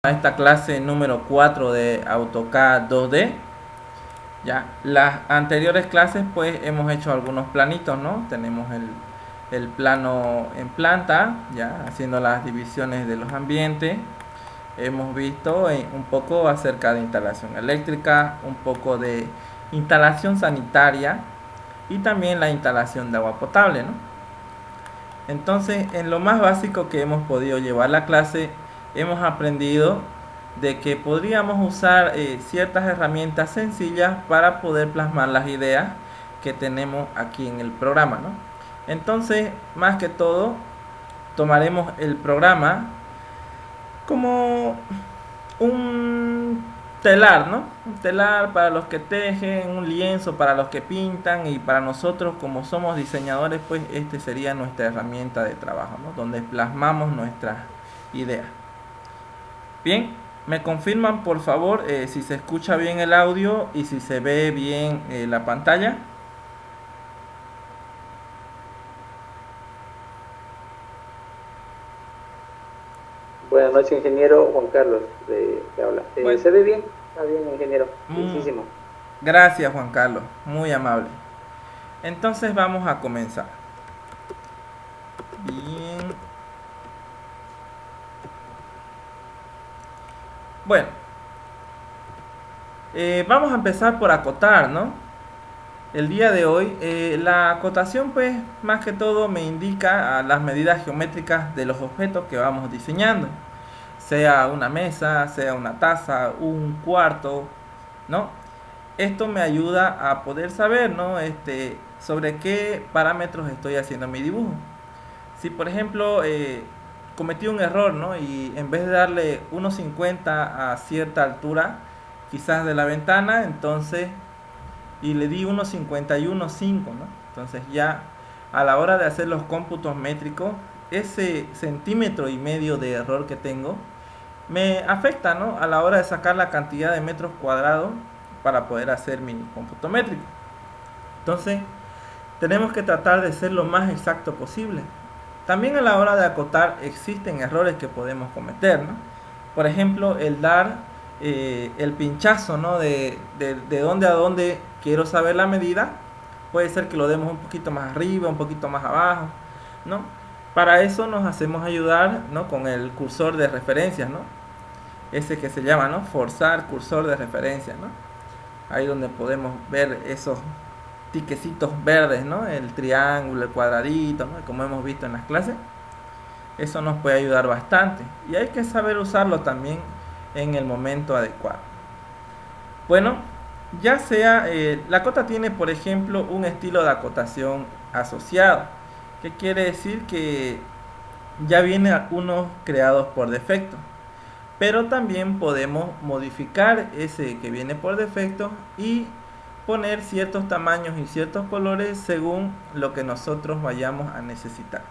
A esta clase número 4 de AutoCAD 2D. Ya, las anteriores clases pues hemos hecho algunos planitos, ¿no? Tenemos el plano en planta, ya, haciendo las divisiones de los ambientes. Hemos visto un poco acerca de instalación eléctrica, un poco de instalación sanitaria y también la instalación de agua potable, ¿no? Entonces, en lo más básico que hemos podido llevar la clase, hemos aprendido de que podríamos usar ciertas herramientas sencillas para poder plasmar las ideas que tenemos aquí en el programa, ¿no? Entonces, más que todo, tomaremos el programa como un telar, ¿no? Un telar para los que tejen, un lienzo para los que pintan, y para nosotros como somos diseñadores, pues este sería nuestra herramienta de trabajo, ¿no? Donde plasmamos nuestras ideas. Bien, me confirman por favor si se escucha bien el audio y si se ve bien la pantalla. Buenas noches, ingeniero Juan Carlos, que habla. Bueno, ¿Se ve bien? Está bien, ingeniero. mm, Muchísimo. gracias Juan Carlos, muy amable. Entonces vamos a comenzar. Bien. Bueno, vamos a empezar por acotar, ¿no? El día de hoy, la acotación, pues, más que todo me indica las medidas geométricas de los objetos que vamos diseñando. Sea una mesa, sea una taza, un cuarto, ¿no? Esto me ayuda a poder saber, ¿no? Sobre qué parámetros estoy haciendo mi dibujo. Si, por ejemplo, cometí un error, ¿no? Y en vez de darle 1,50 a cierta altura, quizás de la ventana, entonces y le di 1,51,5, ¿no? Entonces ya a la hora de hacer los cómputos métricos, ese centímetro y medio de error que tengo me afecta, ¿no? A la hora de sacar la cantidad de metros cuadrados para poder hacer mi cómputo métrico. Entonces tenemos que tratar de ser lo más exacto posible. También a la hora de acotar existen errores que podemos cometer, ¿no? Por ejemplo, el dar el pinchazo, ¿no? De dónde a dónde quiero saber la medida. Puede ser que lo demos un poquito más arriba, un poquito más abajo, ¿no? Para eso nos hacemos ayudar, ¿no? Con el cursor de referencias, ¿no? Ese que se llama, ¿no? Forzar cursor de referencia, ¿no? Ahí donde podemos ver esos tiquecitos verdes, ¿no? El triángulo, el cuadradito, ¿no? Como hemos visto en las clases. Eso nos puede ayudar bastante. Y hay que saber usarlo también en el momento adecuado. Bueno, ya sea, la cota tiene, por ejemplo, un estilo de acotación asociado. ¿Qué quiere decir? Que ya viene unos creados por defecto. Pero también podemos modificar ese que viene por defecto y poner ciertos tamaños y ciertos colores según lo que nosotros vayamos a necesitar.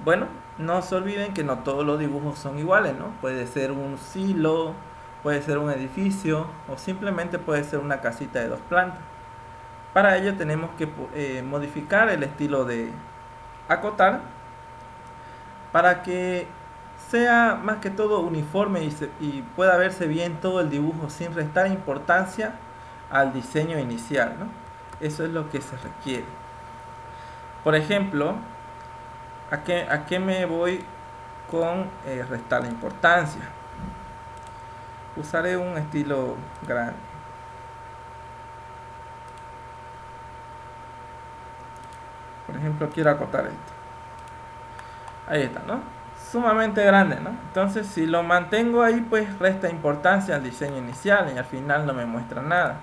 Bueno, no se olviden que no todos los dibujos son iguales, ¿no? Puede ser un silo, puede ser un edificio o simplemente puede ser una casita de 2 plantas. Para ello tenemos que modificar el estilo de acotar para que sea más que todo uniforme y pueda verse bien todo el dibujo sin restar importancia al diseño inicial, ¿no? Eso es lo que se requiere. Por ejemplo, ¿a qué me voy con restar la importancia? Usaré un estilo grande. Por ejemplo, quiero acotar esto. Ahí está, ¿no? Sumamente grande, ¿no? Entonces, si lo mantengo ahí, pues resta importancia al diseño inicial y al final no me muestra nada.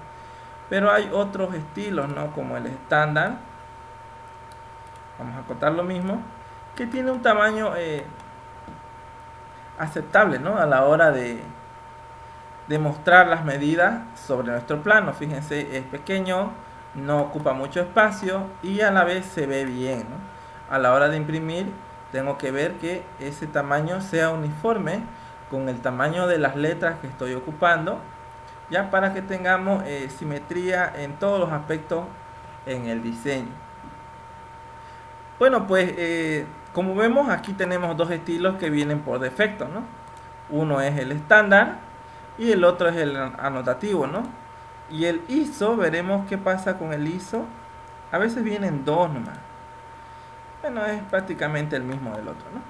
Pero hay otros estilos, ¿no? Como el estándar. Vamos a acotar lo mismo, que tiene un tamaño aceptable, ¿no? A la hora de mostrar las medidas sobre nuestro plano. Fíjense, es pequeño, no ocupa mucho espacio y a la vez se ve bien, ¿no? A la hora de imprimir tengo que ver que ese tamaño sea uniforme con el tamaño de las letras que estoy ocupando, ya para que tengamos simetría en todos los aspectos en el diseño. Bueno, pues como vemos aquí tenemos dos estilos que vienen por defecto, ¿no? Uno es el estándar y el otro es el anotativo, ¿no? Y el ISO, veremos qué pasa con el ISO. A veces vienen dos nomás. Bueno, es prácticamente el mismo del otro, ¿no?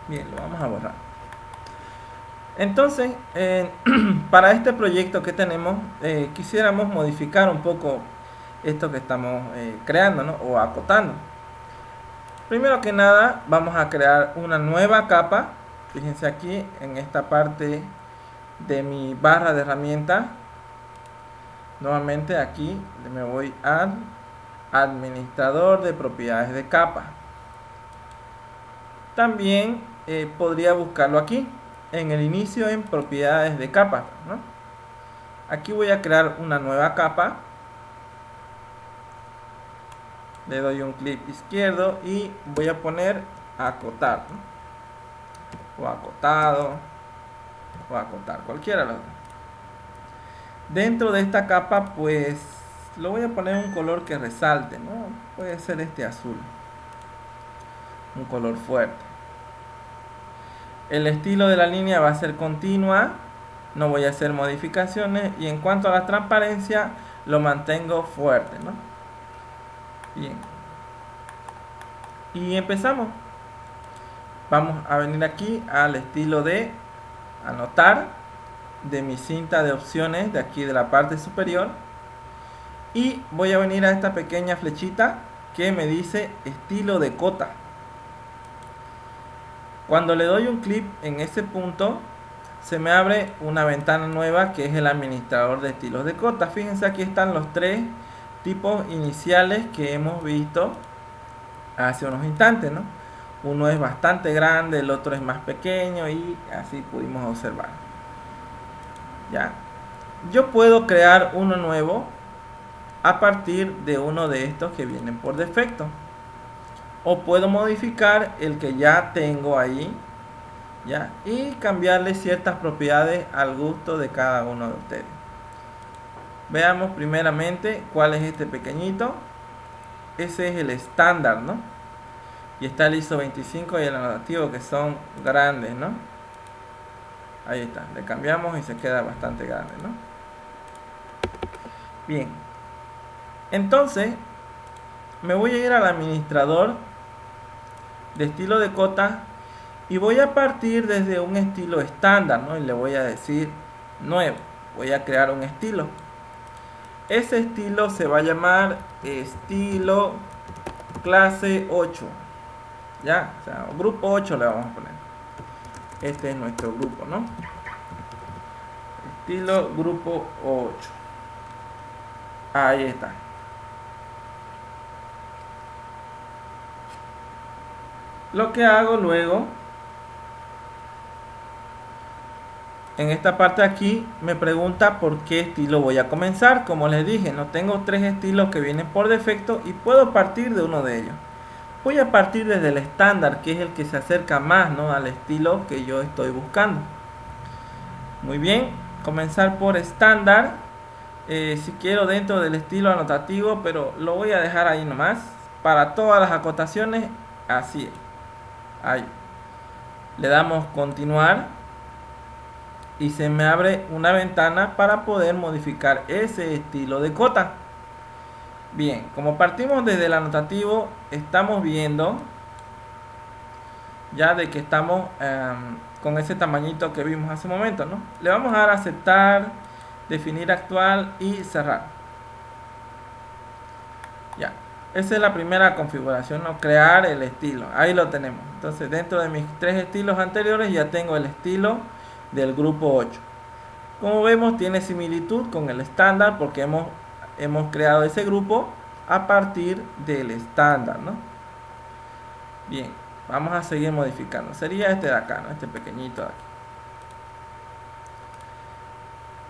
Bien, lo vamos a borrar. Entonces, para este proyecto que tenemos, quisiéramos modificar un poco esto que estamos creando, ¿no? O acotando. Primero que nada, vamos a crear una nueva capa. Fíjense aquí en esta parte de mi barra de herramientas. Nuevamente aquí me voy al administrador de propiedades de capa. También podría buscarlo aquí en el inicio en propiedades de capa, ¿no? Aquí voy a crear una nueva capa. Le doy un clic izquierdo y voy a poner acotar, ¿no? O acotado o acotar, cualquiera de los dos. Dentro de esta capa pues lo voy a poner un color que resalte, ¿no? Puede ser este azul, un color fuerte. El estilo de la línea va a ser continua, no voy a hacer modificaciones, y en cuanto a la transparencia lo mantengo fuerte, ¿no? Bien, y empezamos. Vamos a venir aquí al estilo de anotar de mi cinta de opciones de aquí de la parte superior, y voy a venir a esta pequeña flechita que me dice estilo de cota. Cuando le doy un clic en ese punto, se me abre una ventana nueva que es el administrador de estilos de cota. Fíjense, aquí están los tres tipos iniciales que hemos visto hace unos instantes, ¿no? Uno es bastante grande, el otro es más pequeño, y así pudimos observar. ¿Ya? Yo puedo crear uno nuevo a partir de uno de estos que vienen por defecto, o puedo modificar el que ya tengo ahí, ¿ya? Y cambiarle ciertas propiedades al gusto de cada uno de ustedes. Veamos primeramente cuál es este pequeñito. Ese es el estándar, ¿no? Y está el ISO 25 y el anotativo, que son grandes, ¿no? Ahí está, le cambiamos y se queda bastante grande, ¿no? Bien, entonces me voy a ir al administrador de estilo de cota y voy a partir desde un estilo estándar, ¿no? Y le voy a decir nuevo. Voy a crear un estilo. Ese estilo se va a llamar estilo clase 8. Ya, o sea, grupo 8 le vamos a poner. Este es nuestro grupo, ¿no? Estilo grupo 8. Ahí está. Lo que hago luego, en esta parte aquí me pregunta por qué estilo voy a comenzar. Como les dije, no tengo tres estilos que vienen por defecto y puedo partir de uno de ellos. Voy a partir desde el estándar, que es el que se acerca más, ¿no?, al estilo que yo estoy buscando. Muy bien, comenzar por estándar. Si quiero dentro del estilo anotativo, pero lo voy a dejar ahí nomás. Para todas las acotaciones, así es. Ahí. Le damos continuar y se me abre una ventana para poder modificar ese estilo de cota. Bien, como partimos desde el anotativo, estamos viendo ya de que estamos con ese tamañito que vimos hace un momento, ¿no? Le vamos a dar a aceptar, definir actual y cerrar. Ya, esa es la primera configuración, ¿no? Crear el estilo, ahí lo tenemos. Entonces, dentro de mis tres estilos anteriores ya tengo el estilo del grupo 8. Como vemos, tiene similitud con el estándar porque hemos creado ese grupo a partir del estándar, ¿no? Bien, vamos a seguir modificando. Sería este de acá, ¿no? Este pequeñito de aquí.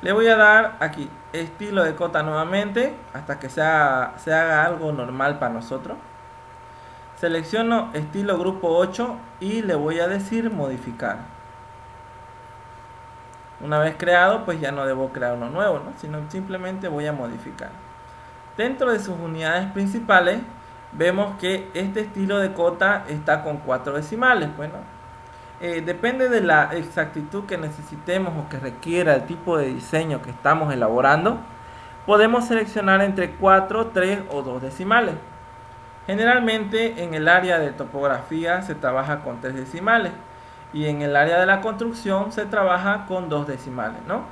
Le voy a dar aquí estilo de cota nuevamente hasta que se haga algo normal para nosotros. Selecciono estilo grupo 8 y le voy a decir modificar. Una vez creado, pues ya no debo crear uno nuevo, ¿no? Sino simplemente voy a modificar. Dentro de sus unidades principales vemos que este estilo de cota está con 4 decimales. Bueno, depende de la exactitud que necesitemos o que requiera el tipo de diseño que estamos elaborando, podemos seleccionar entre 4, 3 o 2 decimales. Generalmente en el área de topografía se trabaja con 3 decimales y en el área de la construcción se trabaja con 2 decimales, ¿no?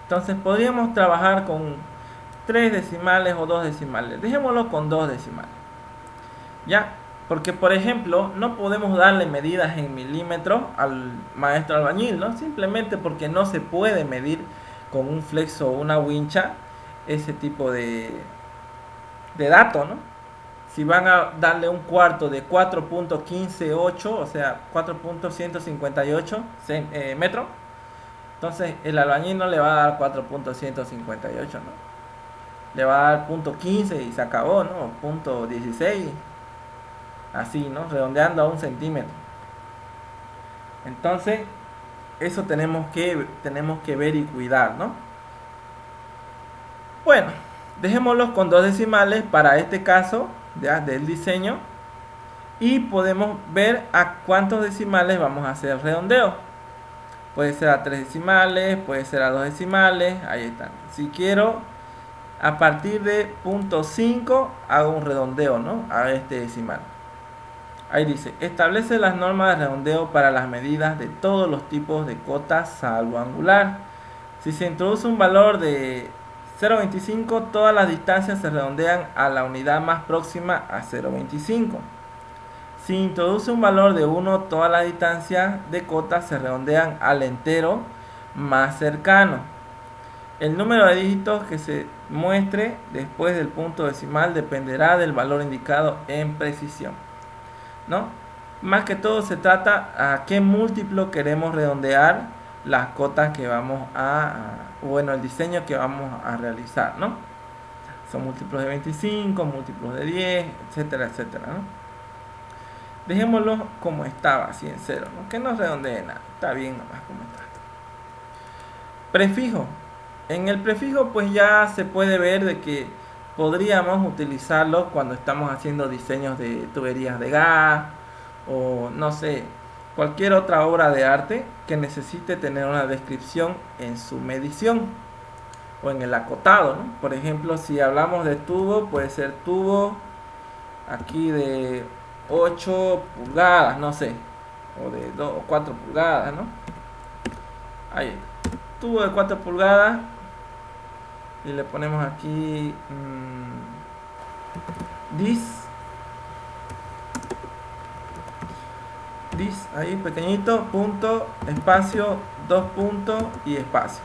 Entonces podríamos trabajar con 3 decimales o 2 decimales. Dejémoslo con 2 decimales. ¿Ya? Porque, por ejemplo, no podemos darle medidas en milímetros al maestro albañil, ¿no? Simplemente porque no se puede medir con un flexo o una wincha ese tipo de dato, ¿no? Si van a darle un cuarto de 4.158, o sea, 4.158 metros, entonces el albañil no le va a dar 4.158, ¿no? Le va a dar .15 y se acabó, ¿no? .16, así, ¿no? Redondeando a 1 centímetro. Entonces, eso tenemos que ver y cuidar, ¿no? Bueno, dejémoslos con 2 decimales para este caso, ya, del diseño, y podemos ver a cuántos decimales vamos a hacer redondeo. Puede ser a 3 decimales, puede ser a 2 decimales, ahí están. Si quiero, a partir de .5 hago un redondeo, ¿no? A este decimal. Ahí dice, establece las normas de redondeo para las medidas de todos los tipos de cotas salvo angular. Si se introduce un valor de 0.25, todas las distancias se redondean a la unidad más próxima a 0.25. Si introduce un valor de 1, todas las distancias de cotas se redondean al entero más cercano. El número de dígitos que se muestre después del punto decimal dependerá del valor indicado en precisión, ¿no? Más que todo se trata a qué múltiplo queremos redondear las cotas que vamos bueno, el diseño que vamos a realizar, ¿no? Son múltiplos de 25, múltiplos de 10, etcétera, etcétera, ¿no? Dejémoslo como estaba, así en 0, ¿no? Que no redondee nada, está bien nomás como está. Prefijo. En el prefijo pues ya se puede ver de que podríamos utilizarlo cuando estamos haciendo diseños de tuberías de gas o no sé, cualquier otra obra de arte que necesite tener una descripción en su medición o en el acotado, ¿no? Por ejemplo, si hablamos de tubo, puede ser tubo aquí de 8 pulgadas, no sé, o de 2 o 4 pulgadas, ¿no? Ahí, tubo de 4 pulgadas y le ponemos aquí this, ahí pequeñito, punto, espacio, 2 puntos y espacio.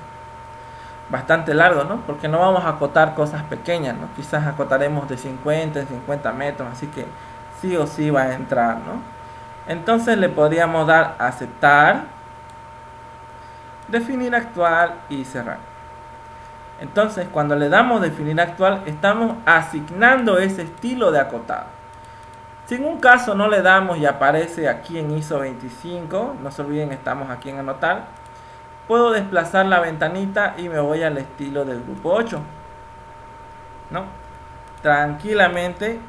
Bastante largo, ¿no? Porque no vamos a acotar cosas pequeñas, ¿no? Quizás acotaremos de 50 en 50 metros, así que sí o sí va a entrar, ¿no? Entonces le podríamos dar aceptar, definir actual y cerrar. Entonces cuando le damos definir actual estamos asignando ese estilo de acotado. Si en un caso no le damos y aparece aquí en ISO 25, no se olviden, estamos aquí en anotar, puedo desplazar la ventanita y me voy al estilo del grupo 8, ¿no? Tranquilamente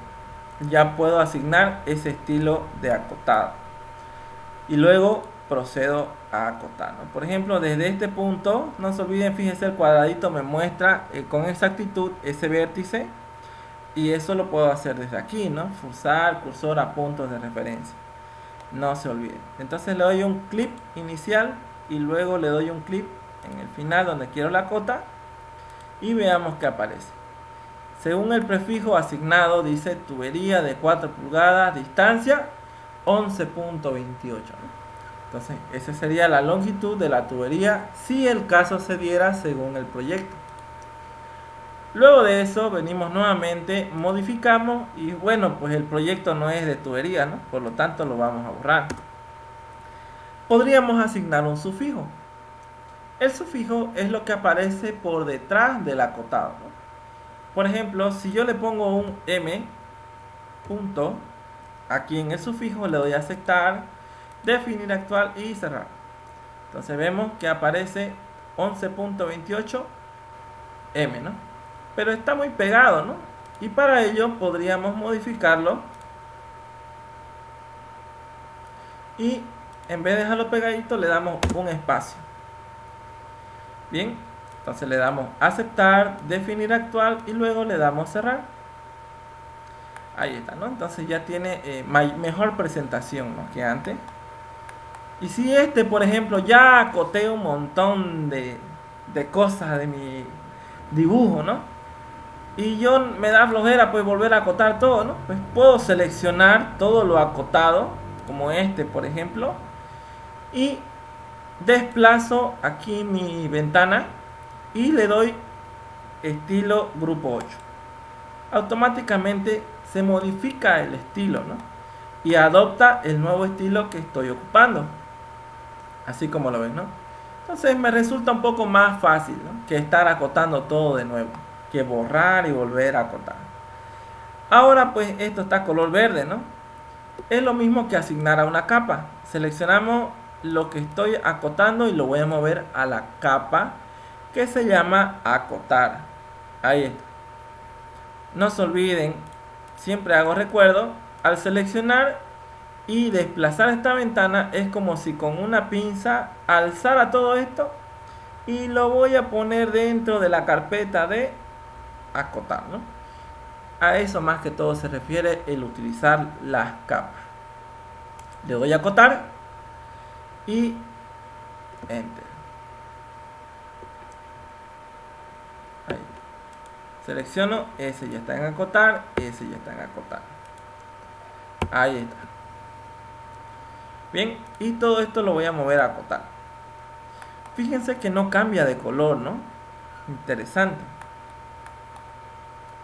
ya puedo asignar ese estilo de acotado y luego procedo a acotar, ¿no? Por ejemplo, desde este punto, no se olviden, fíjense, el cuadradito me muestra con exactitud ese vértice y eso lo puedo hacer desde aquí, ¿no? Forzar cursor a puntos de referencia, no se olviden. Entonces le doy un clip inicial y luego le doy un clip en el final donde quiero la cota y veamos qué aparece. Según el prefijo asignado dice tubería de 4 pulgadas, distancia 11.28, ¿no? Entonces esa sería la longitud de la tubería si el caso se diera según el proyecto. Luego de eso venimos nuevamente, modificamos y bueno, pues el proyecto no es de tubería, ¿no? Por lo tanto lo vamos a borrar. Podríamos asignar un sufijo. El sufijo es lo que aparece por detrás del acotado, ¿no? Por ejemplo, si yo le pongo un M, punto, aquí en el sufijo le doy a aceptar, definir actual y cerrar. Entonces vemos que aparece 11.28 M, ¿no? Pero está muy pegado, ¿no? Y para ello podríamos modificarlo y en vez de dejarlo pegadito, le damos un espacio. Bien, entonces le damos aceptar, definir actual y luego le damos cerrar. Ahí está, ¿no? Entonces ya tiene mejor presentación, ¿no?, que antes. Y si por ejemplo, ya acoté un montón de cosas de mi dibujo, ¿no? Y yo me da flojera pues volver a acotar todo, ¿no? Pues puedo seleccionar todo lo acotado, como por ejemplo, y desplazo aquí mi ventana y le doy estilo grupo 8. Automáticamente se modifica el estilo, ¿no? Y adopta el nuevo estilo que estoy ocupando. Así como lo ven, ¿no? Entonces me resulta un poco más fácil, ¿no?, que estar acotando todo de nuevo, que borrar y volver a acotar. Ahora pues esto está color verde, ¿no? Es lo mismo que asignar a una capa. Seleccionamos lo que estoy acotando y lo voy a mover a la capa que se llama acotar. Ahí está. No se olviden, siempre hago recuerdo, al seleccionar y desplazar esta ventana es como si con una pinza alzara todo esto y lo voy a poner dentro de la carpeta de acotar, ¿no? A eso más que todo se refiere el utilizar las capas. Le doy a acotar y enter. Ahí. Selecciono, ese ya está en acotar, ese ya está en acotar. Ahí está. Bien, y todo esto lo voy a mover a acotar. Fíjense que no cambia de color, ¿no? Interesante.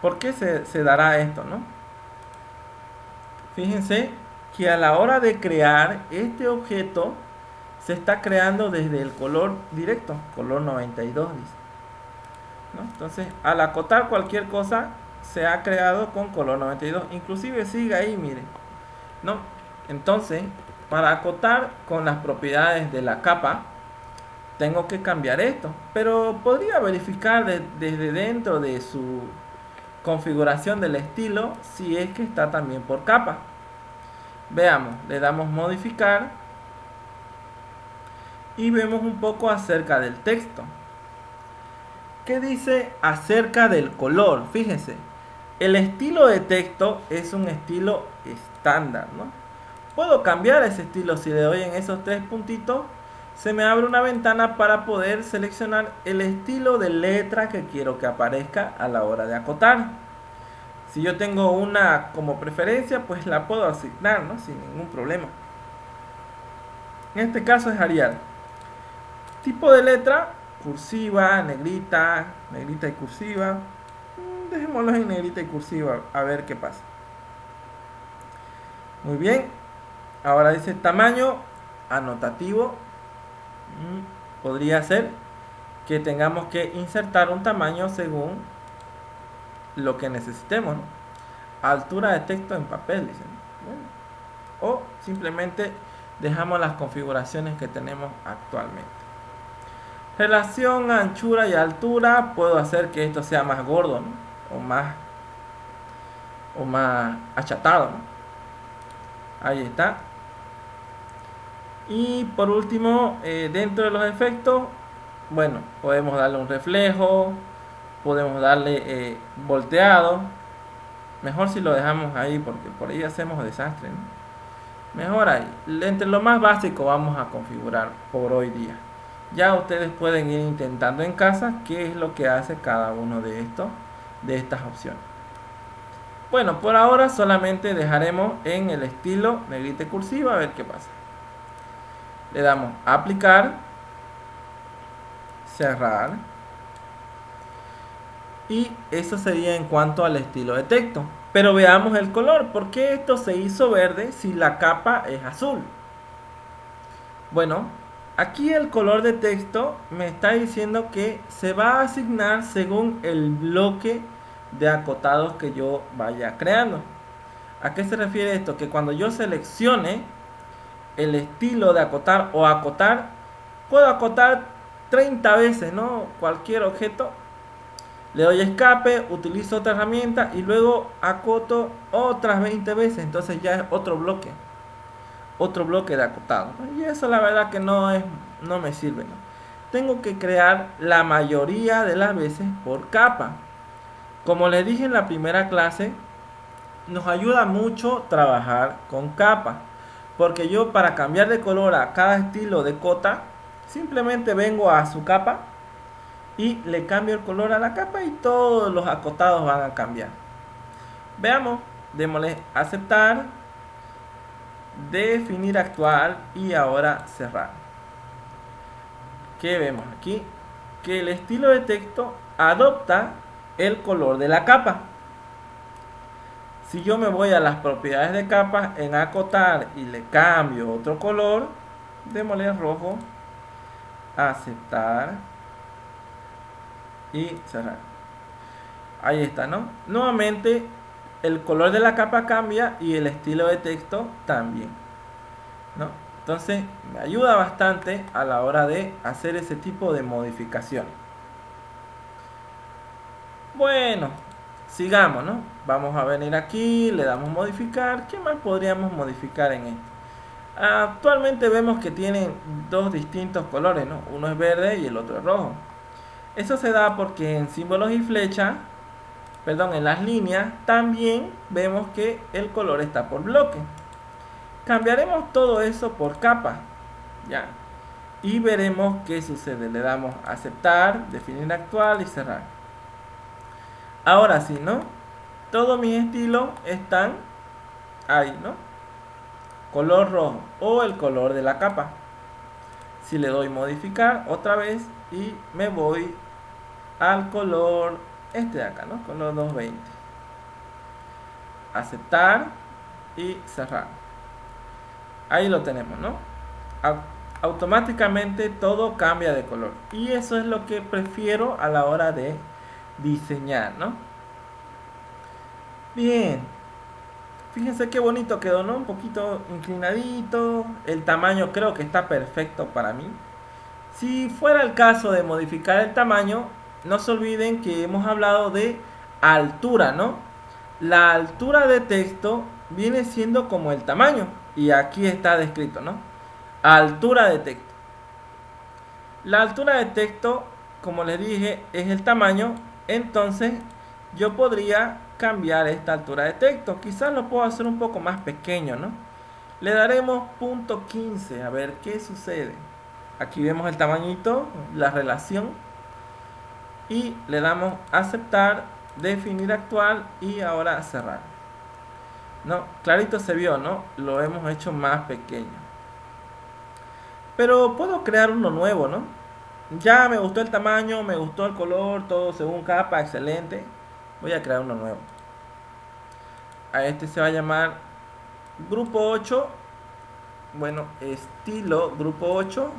¿Por qué se dará esto, no? Fíjense que a la hora de crear este objeto se está creando desde el color directo, color 92, dice, ¿no? Entonces, al acotar cualquier cosa se ha creado con color 92. Inclusive sigue ahí, miren, ¿no? Entonces, para acotar con las propiedades de la capa, tengo que cambiar esto. Pero podría verificar desde dentro de su configuración del estilo si es que está también por capa. Veamos, le damos modificar y vemos un poco acerca del texto. ¿Qué dice acerca del color? Fíjense, el estilo de texto es un estilo estándar, ¿no? Puedo cambiar ese estilo. Si le doy en esos tres puntitos, se me abre una ventana para poder seleccionar el estilo de letra que quiero que aparezca a la hora de acotar. Si yo tengo una como preferencia, pues la puedo asignar, ¿no?, sin ningún problema. En este caso es Arial. Tipo de letra, cursiva, negrita, negrita y cursiva. Dejémoslo en negrita y cursiva, a ver qué pasa. Muy bien. Ahora dice tamaño anotativo. Podría ser que tengamos que insertar un tamaño según lo que necesitemos, ¿no? Altura de texto en papel, dicen. Bueno, o simplemente dejamos las configuraciones que tenemos actualmente. Relación anchura y altura, puedo hacer que esto sea más gordo, ¿no?, o más achatado, ¿no? Ahí está. Y por último, dentro de los efectos, bueno, podemos darle un reflejo, podemos darle volteado. Mejor si lo dejamos ahí porque por ahí hacemos desastre, ¿no? Mejor ahí. Entre lo más básico vamos a configurar por hoy día. Ya ustedes pueden ir intentando en casa qué es lo que hace cada uno de estas opciones. Bueno, por ahora solamente dejaremos en el estilo negrita y cursiva a ver qué pasa. Le damos aplicar, cerrar, y eso sería en cuanto al estilo de texto. Pero veamos el color. ¿Por qué esto se hizo verde si la capa es azul? Bueno, aquí el color de texto me está diciendo que se va a asignar según el bloque de acotados que yo vaya creando. ¿A qué se refiere esto? Que cuando yo seleccione el estilo de acotar o acotar, puedo acotar 30 veces, ¿no?, cualquier objeto. Le doy escape, utilizo otra herramienta y luego acoto otras 20 veces. Entonces ya es otro bloque. otro bloque de acotado, ¿no? Y eso la verdad que no me sirve, ¿no? Tengo que crear la mayoría de las veces por capa. Como les dije en la primera clase, nos ayuda mucho trabajar con capa, porque yo para cambiar de color a cada estilo de cota, simplemente vengo a su capa y le cambio el color a la capa y todos los acotados van a cambiar. Veamos, démosle aceptar, definir actual y ahora cerrar. ¿Qué vemos aquí? Que el estilo de texto adopta el color de la capa. Si yo me voy a las propiedades de capas en acotar y le cambio otro color, démosle rojo, aceptar y cerrar. Ahí está, ¿no? Nuevamente el color de la capa cambia y el estilo de texto también, ¿no? Entonces me ayuda bastante a la hora de hacer ese tipo de modificaciones. Bueno, sigamos, ¿no? Vamos a venir aquí, le damos modificar. ¿Qué más podríamos modificar en esto? Actualmente vemos que tienen dos distintos colores, ¿no? Uno es verde y el otro es rojo. Eso se da porque en símbolos y flechas, perdón, en las líneas, también vemos que el color está por bloque. Cambiaremos todo eso por capa, ¿ya? Y veremos qué sucede. Le damos a aceptar, definir actual y cerrar. Ahora sí, ¿no? Todos mis estilos están ahí, ¿no? Color rojo o el color de la capa. Si le doy modificar otra vez y me voy al color este de acá, ¿no? Color 220. Aceptar y cerrar. Ahí lo tenemos, ¿no? Automáticamente todo cambia de color. Y eso es lo que prefiero a la hora de diseñar, ¿no? Bien. Fíjense qué bonito quedó, ¿no? Un poquito inclinadito. El tamaño creo que está perfecto para mí. Si fuera el caso de modificar el tamaño, no se olviden que hemos hablado de altura, ¿no? La altura de texto viene siendo como el tamaño. Y aquí está descrito, ¿no? Altura de texto. La altura de texto, como les dije, es el tamaño. Entonces, yo podría cambiar esta altura de texto. Quizás lo puedo hacer un poco más pequeño, ¿no? Le daremos punto 15. A ver qué sucede. Aquí vemos el tamañito, la relación. Y le damos aceptar, definir actual y ahora cerrar. ¿No? Clarito se vio, ¿no? Lo hemos hecho más pequeño. Pero puedo crear uno nuevo, ¿no? Ya me gustó el tamaño, me gustó el color, todo según capa, excelente. Voy a crear uno nuevo. A este se va a llamar grupo 8. Bueno, estilo grupo 8.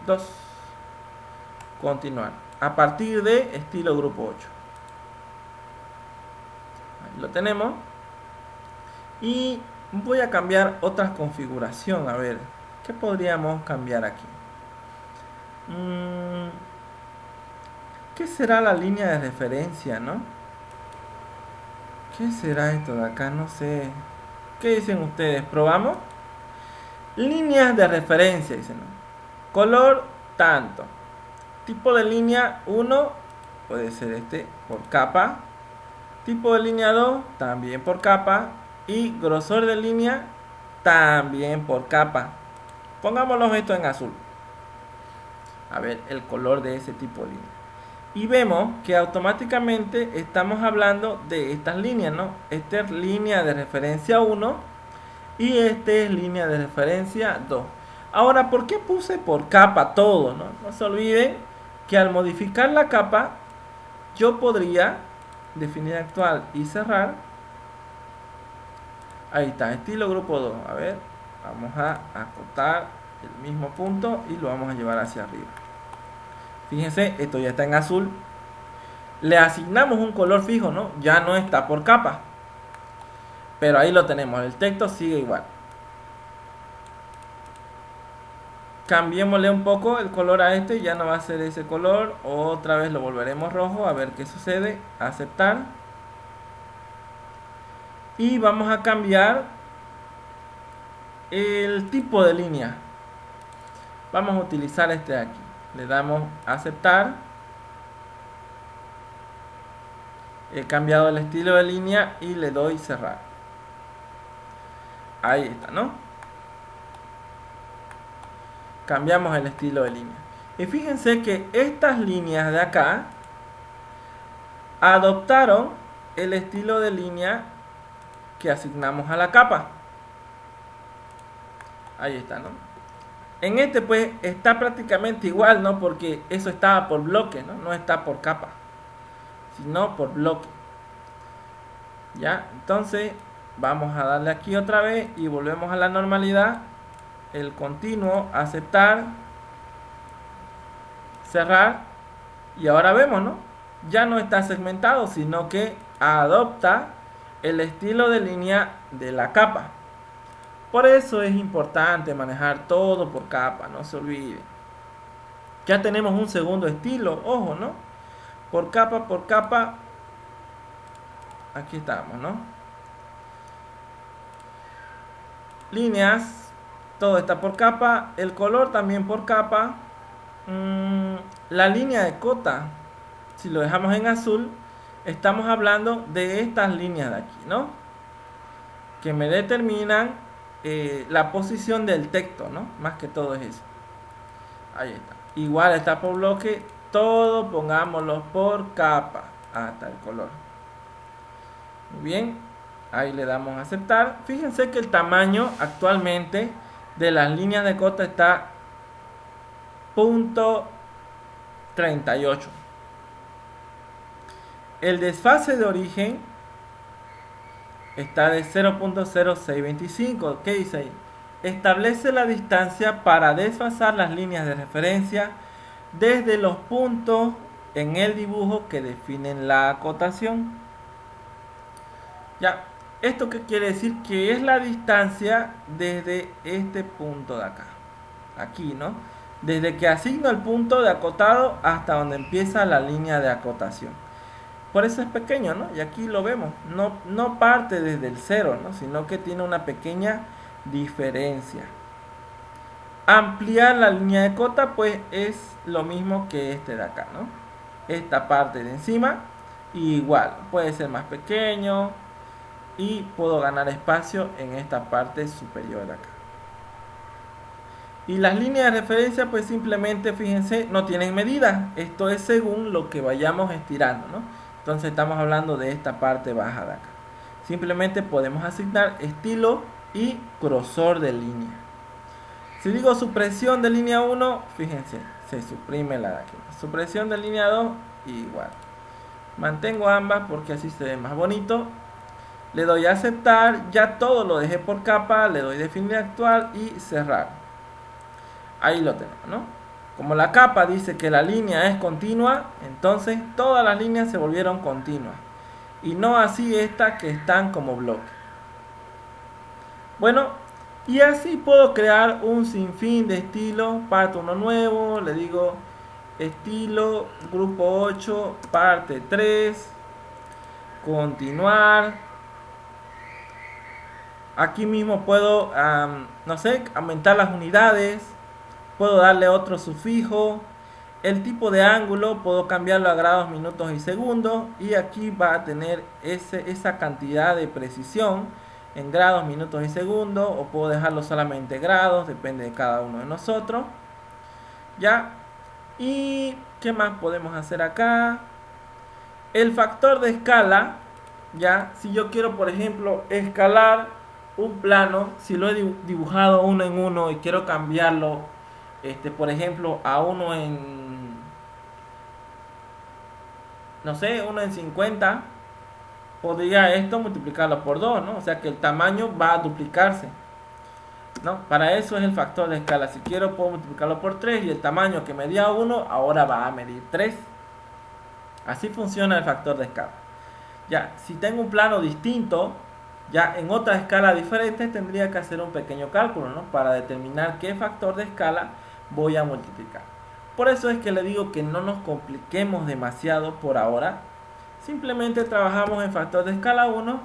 2. Continuar. A partir de estilo grupo 8. Ahí lo tenemos. Y voy a cambiar otra configuración. A ver, ¿qué podríamos cambiar aquí? ¿Qué será la línea de referencia, no? ¿Qué será esto de acá? No sé. ¿Qué dicen ustedes? ¿Probamos? Líneas de referencia, dicen, ¿no? Color tanto. Tipo de línea 1 puede ser este por capa. Tipo de línea 2 también por capa. Y grosor de línea también por capa. Pongámoslo esto en azul. A ver el color de ese tipo de línea. Y vemos que automáticamente estamos hablando de estas líneas, ¿no? Esta es línea de referencia 1 y este es línea de referencia 2. Ahora, ¿por qué puse por capa todo, no? No se olviden que al modificar la capa, yo podría definir actual y cerrar. Ahí está, estilo grupo 2. A ver, vamos a acotar el mismo punto y lo vamos a llevar hacia arriba. Fíjense, esto ya está en azul. Le asignamos un color fijo, ¿no? Ya no está por capa. Pero ahí lo tenemos, el texto sigue igual. Cambiémosle un poco el color a este, ya no va a ser ese color. Otra vez lo volveremos rojo, a ver qué sucede. Aceptar. Y vamos a cambiar el tipo de línea. Vamos a utilizar este de aquí. Le damos a aceptar. He cambiado el estilo de línea y le doy cerrar. Ahí está, ¿no? Cambiamos el estilo de línea. Y fíjense que estas líneas de acá adoptaron el estilo de línea que asignamos a la capa. Ahí está, ¿no? En este pues está prácticamente igual, ¿no? Porque eso estaba por bloque, ¿no? No está por capa, sino por bloque. Ya, entonces vamos a darle aquí otra vez y volvemos a la normalidad. El continuo, aceptar, cerrar. Y ahora vemos, ¿no? Ya no está segmentado, sino que adopta el estilo de línea de la capa. Por eso es importante manejar todo por capa, no se olvide. Ya tenemos un segundo estilo, ojo, ¿no? Por capa, aquí estamos, ¿no? Líneas, todo está por capa, el color también por capa. La línea de cota, si lo dejamos en azul, estamos hablando de estas líneas de aquí, ¿no? Que me determinan la posición del texto, ¿no? Más que todo es eso. Ahí está. Igual está por bloque, todo pongámoslo por capa hasta el color. Muy bien, ahí le damos a aceptar. Fíjense que el tamaño actualmente de las líneas de cota está .38. El desfase de origen está de 0.0625. ¿Qué dice ahí? Establece la distancia para desfasar las líneas de referencia desde los puntos en el dibujo que definen la acotación. Ya, ¿esto qué quiere decir? Que es la distancia desde este punto de acá. Aquí, ¿no? Desde que asigno el punto de acotado hasta donde empieza la línea de acotación. Por eso es pequeño, ¿no? Y aquí lo vemos. No parte desde el 0, ¿no? Sino que tiene una pequeña diferencia. Ampliar la línea de cota, pues es lo mismo que este de acá, ¿no? Esta parte de encima, igual, puede ser más pequeño y puedo ganar espacio en esta parte superior de acá. Y las líneas de referencia, pues simplemente, fíjense, no tienen medida. Esto es según lo que vayamos estirando, ¿no? Entonces estamos hablando de esta parte baja de acá. Simplemente podemos asignar estilo y grosor de línea. Si digo supresión de línea 1, fíjense, se suprime la de aquí. Supresión de línea 2, igual. Mantengo ambas porque así se ve más bonito. Le doy a aceptar, ya todo lo dejé por capa, le doy definir actual y cerrar. Ahí lo tenemos, ¿no? Como la capa dice que la línea es continua, entonces todas las líneas se volvieron continuas. Y no así estas que están como bloque. Bueno, y así puedo crear un sinfín de estilos. Parto uno nuevo, le digo estilo, grupo 8, parte 3, continuar. Aquí mismo puedo, no sé, aumentar las unidades. Puedo darle otro sufijo. El tipo de ángulo puedo cambiarlo a grados, minutos y segundos. Y aquí va a tener esa cantidad de precisión en grados, minutos y segundos. O puedo dejarlo solamente grados, depende de cada uno de nosotros. Ya. ¿Y qué más podemos hacer acá? El factor de escala. Ya. Si yo quiero, por ejemplo, escalar un plano. Si lo he dibujado uno en uno y quiero cambiarlo, por ejemplo, a uno en, no sé, uno en 50, podría esto multiplicarlo por 2, ¿no? O sea que el tamaño va a duplicarse, ¿no? Para eso es el factor de escala. Si quiero puedo multiplicarlo por 3 y el tamaño que medía 1 ahora va a medir 3. Así funciona el factor de escala. Ya, si tengo un plano distinto, ya en otra escala diferente, tendría que hacer un pequeño cálculo, ¿no? Para determinar qué factor de escala voy a multiplicar. Por eso es que le digo que no nos compliquemos demasiado por ahora. Simplemente trabajamos en factor de escala 1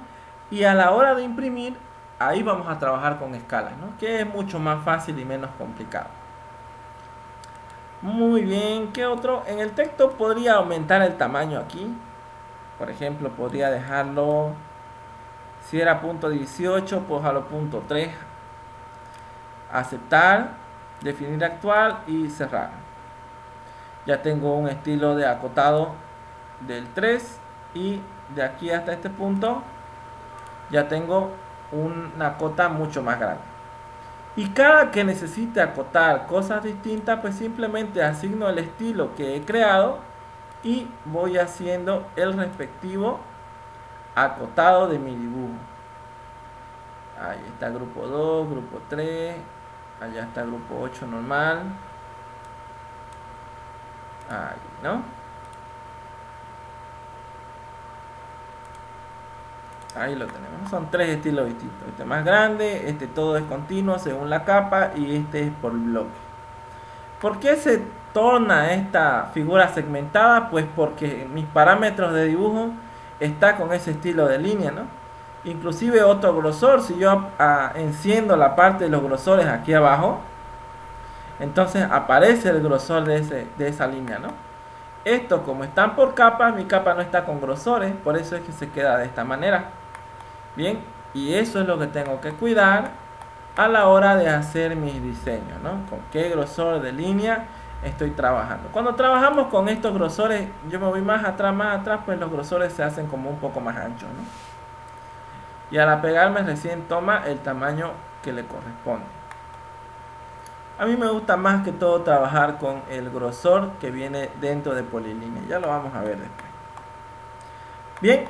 y a la hora de imprimir ahí vamos a trabajar con escalas, ¿no? Que es mucho más fácil y menos complicado. Muy bien, ¿qué otro? En el texto podría aumentar el tamaño aquí. Por ejemplo, podría dejarlo, si era punto 18, pues dejarlo punto 3. Aceptar, definir actual y cerrar. Ya tengo un estilo de acotado del 3 y de aquí hasta este punto ya tengo una cota mucho más grande. Y cada que necesite acotar cosas distintas, pues simplemente asigno el estilo que he creado y voy haciendo el respectivo acotado de mi dibujo. Ahí está grupo 2, grupo 3, allá está grupo 8 normal. Ahí, ¿no? Ahí lo tenemos. Son tres estilos distintos. Este más grande, este todo es continuo según la capa y este es por bloque. ¿Por qué se torna esta figura segmentada? Pues porque mis parámetros de dibujo está con ese estilo de línea, ¿no? Inclusive otro grosor, si yo enciendo la parte de los grosores aquí abajo, entonces aparece el grosor de esa línea, ¿no? Esto, como están por capas, mi capa no está con grosores, por eso es que se queda de esta manera. Bien, y eso es lo que tengo que cuidar a la hora de hacer mis diseños, ¿no? Con qué grosor de línea estoy trabajando. Cuando trabajamos con estos grosores, yo me voy más atrás, pues los grosores se hacen como un poco más anchos, ¿no? Y al pegarme recién toma el tamaño que le corresponde. A mí me gusta más que todo trabajar con el grosor que viene dentro de polilínea. Ya lo vamos a ver después. Bien,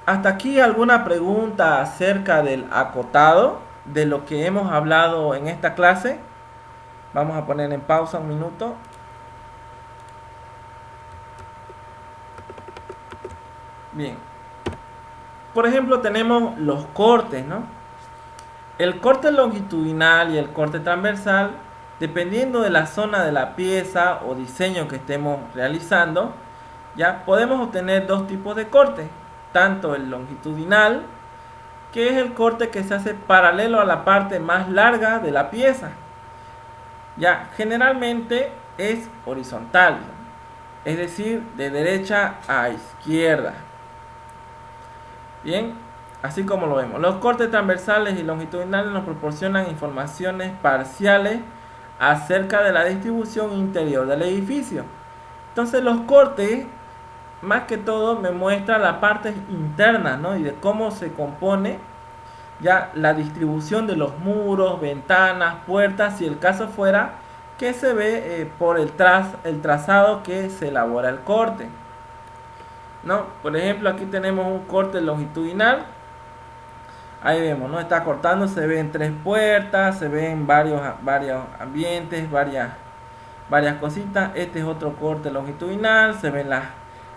hasta aquí alguna pregunta acerca del acotado, de lo que hemos hablado en esta clase. Vamos a poner en pausa un minuto. Bien. Por ejemplo, tenemos los cortes, ¿no? El corte longitudinal y el corte transversal, dependiendo de la zona de la pieza o diseño que estemos realizando, ya podemos obtener dos tipos de corte. Tanto el longitudinal, que es el corte que se hace paralelo a la parte más larga de la pieza. Ya, generalmente es horizontal, es decir, de derecha a izquierda. Bien, así como lo vemos. Los cortes transversales y longitudinales nos proporcionan informaciones parciales acerca de la distribución interior del edificio. Entonces los cortes, más que todo, me muestran la parte interna, ¿no? Y de cómo se compone ya la distribución de los muros, ventanas, puertas, si el caso fuera, que se ve por el trazado que se elabora el corte, ¿no? Por ejemplo, aquí tenemos un corte longitudinal. Ahí vemos, ¿no? Está cortando, se ven tres puertas, se ven varios ambientes, varias cositas. Este es otro corte longitudinal, se ven las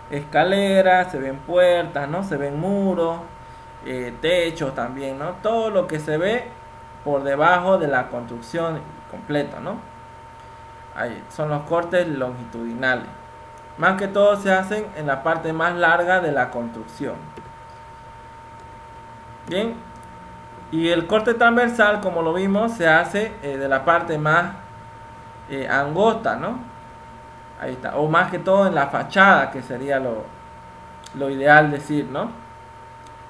escaleras, se ven puertas, ¿no? Se ven muros, techos también, ¿no? Todo lo que se ve por debajo de la construcción completa, ¿no? Ahí son los cortes longitudinales. Más que todo se hacen en la parte más larga de la construcción. Bien. Y el corte transversal, como lo vimos, se hace de la parte más angosta, ¿no? Ahí está. O más que todo en la fachada, que sería lo ideal decir, ¿no?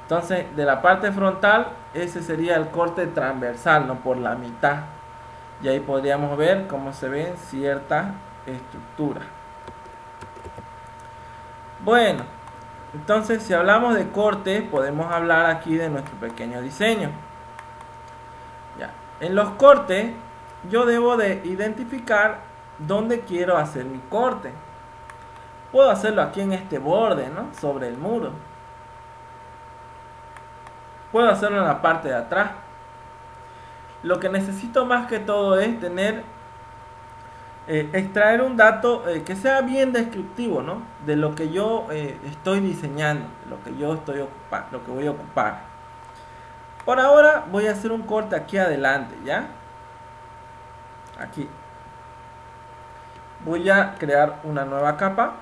Entonces, de la parte frontal, ese sería el corte transversal, ¿no? Por la mitad. Y ahí podríamos ver cómo se ven ciertas estructuras. Bueno, entonces si hablamos de corte, podemos hablar aquí de nuestro pequeño diseño. Ya. En los cortes, yo debo de identificar dónde quiero hacer mi corte. Puedo hacerlo aquí en este borde, ¿no? Sobre el muro. Puedo hacerlo en la parte de atrás. Lo que necesito más que todo es extraer un dato que sea bien descriptivo, ¿no? De lo que yo estoy diseñando, lo que yo lo que voy a ocupar. Por ahora voy a hacer un corte aquí adelante, ¿ya? Aquí. Voy a crear una nueva capa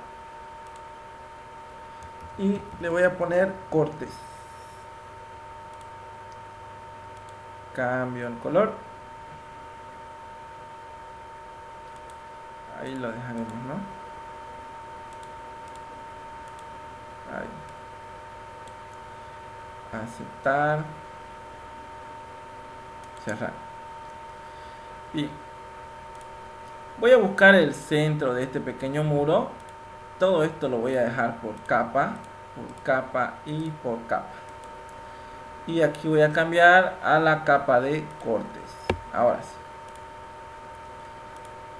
y le voy a poner cortes. Cambio el color. Ahí lo dejaremos, ¿no? Ahí. Aceptar. Cerrar. Y voy a buscar el centro de este pequeño muro. Todo esto lo voy a dejar por capa y por capa. Y aquí voy a cambiar a la capa de cortes. Ahora sí.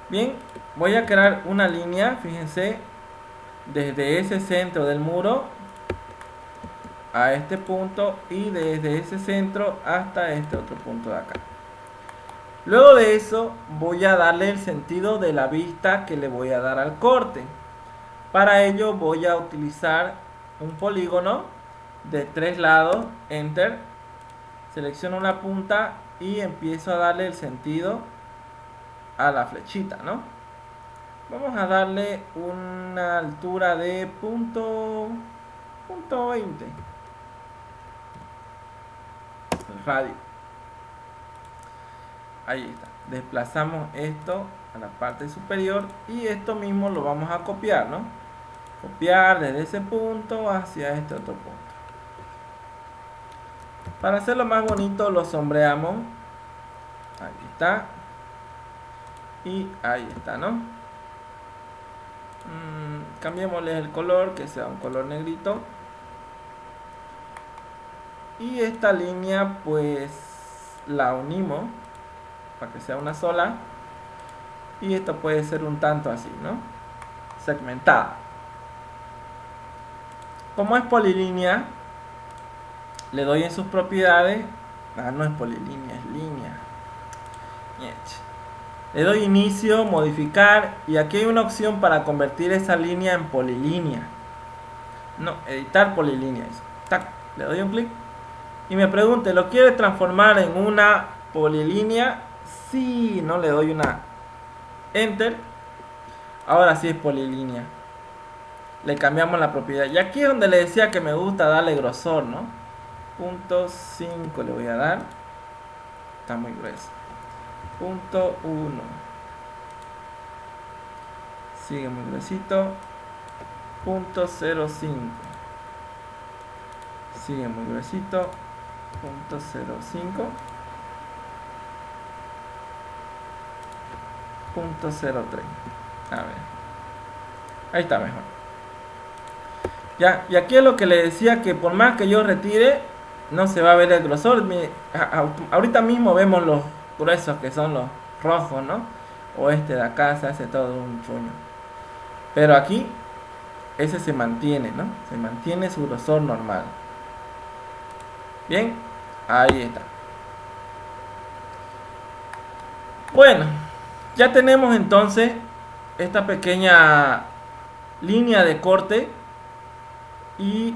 Bien, voy a crear una línea, fíjense, desde ese centro del muro a este punto y desde ese centro hasta este otro punto de acá. Luego de eso voy a darle el sentido de la vista que le voy a dar al corte. Para ello voy a utilizar un polígono de 3 lados, enter, selecciono una punta y empiezo a darle el sentido a la flechita, ¿no? Vamos a darle una altura de punto 20 el radio. Ahí está. Desplazamos esto a la parte superior y esto mismo lo vamos a copiar, ¿no? Copiar desde ese punto hacia este otro punto. Para hacerlo más bonito lo sombreamos. Aquí está. Y ahí está, ¿no? Cambiémosle el color, que sea un color negrito. Y esta línea pues la unimos para que sea una sola. Y esto puede ser un tanto así, ¿no? Segmentada. Como es polilínea, le doy en sus propiedades. No es polilínea, es línea. Le doy inicio, modificar, y aquí hay una opción para convertir esa línea en polilínea. No, editar polilínea. Tac, le doy un clic y me pregunte, ¿lo quiere transformar en una polilínea? Sí, no, le doy una enter. Ahora sí es polilínea. Le cambiamos la propiedad. Y aquí es donde le decía que me gusta darle grosor, ¿no? Punto 5 le voy a dar. Está muy grueso. Punto 1. Sigue muy gruesito. Punto 0,5. Sigue muy gruesito. Punto 0,5. Punto 0,3. A ver. Ahí está mejor. Ya, y aquí es lo que le decía, que por más que yo retire, no se va a ver el grosor. Ahorita mismo vemos los gruesos, que son los rojos, ¿no? O este de acá se hace todo un chuño. Pero aquí, ese se mantiene, ¿no? Se mantiene su grosor normal. Bien, ahí está. Bueno, ya tenemos entonces esta pequeña línea de corte. Y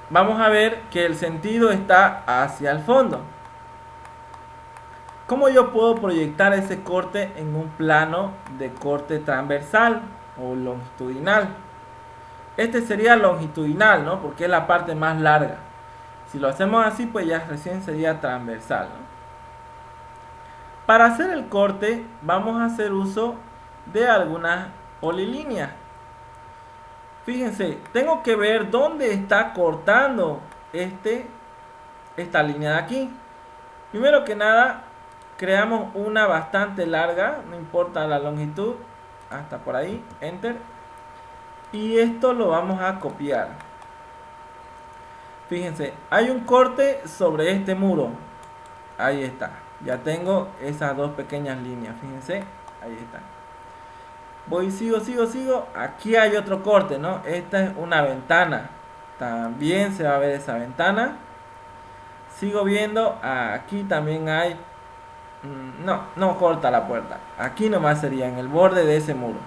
vamos a ver que el sentido está hacia el fondo. ¿Cómo yo puedo proyectar ese corte en un plano de corte transversal o longitudinal? Este sería longitudinal, ¿no? Porque es la parte más larga. Si lo hacemos así, pues ya recién sería transversal, ¿no? Para hacer el corte, vamos a hacer uso de algunas polilíneas. Fíjense, tengo que ver dónde está cortando esta línea de aquí. Primero que nada, creamos una bastante larga, no importa la longitud, hasta por ahí, enter. Y esto lo vamos a copiar. Fíjense, hay un corte sobre este muro. Ahí está. Ya tengo esas dos pequeñas líneas, fíjense, ahí está. Voy, sigo. Aquí hay otro corte, ¿no? Esta es una ventana. También se va a ver esa ventana. Sigo viendo. Aquí también hay. No corta la puerta. Aquí nomás sería en el borde de ese muro.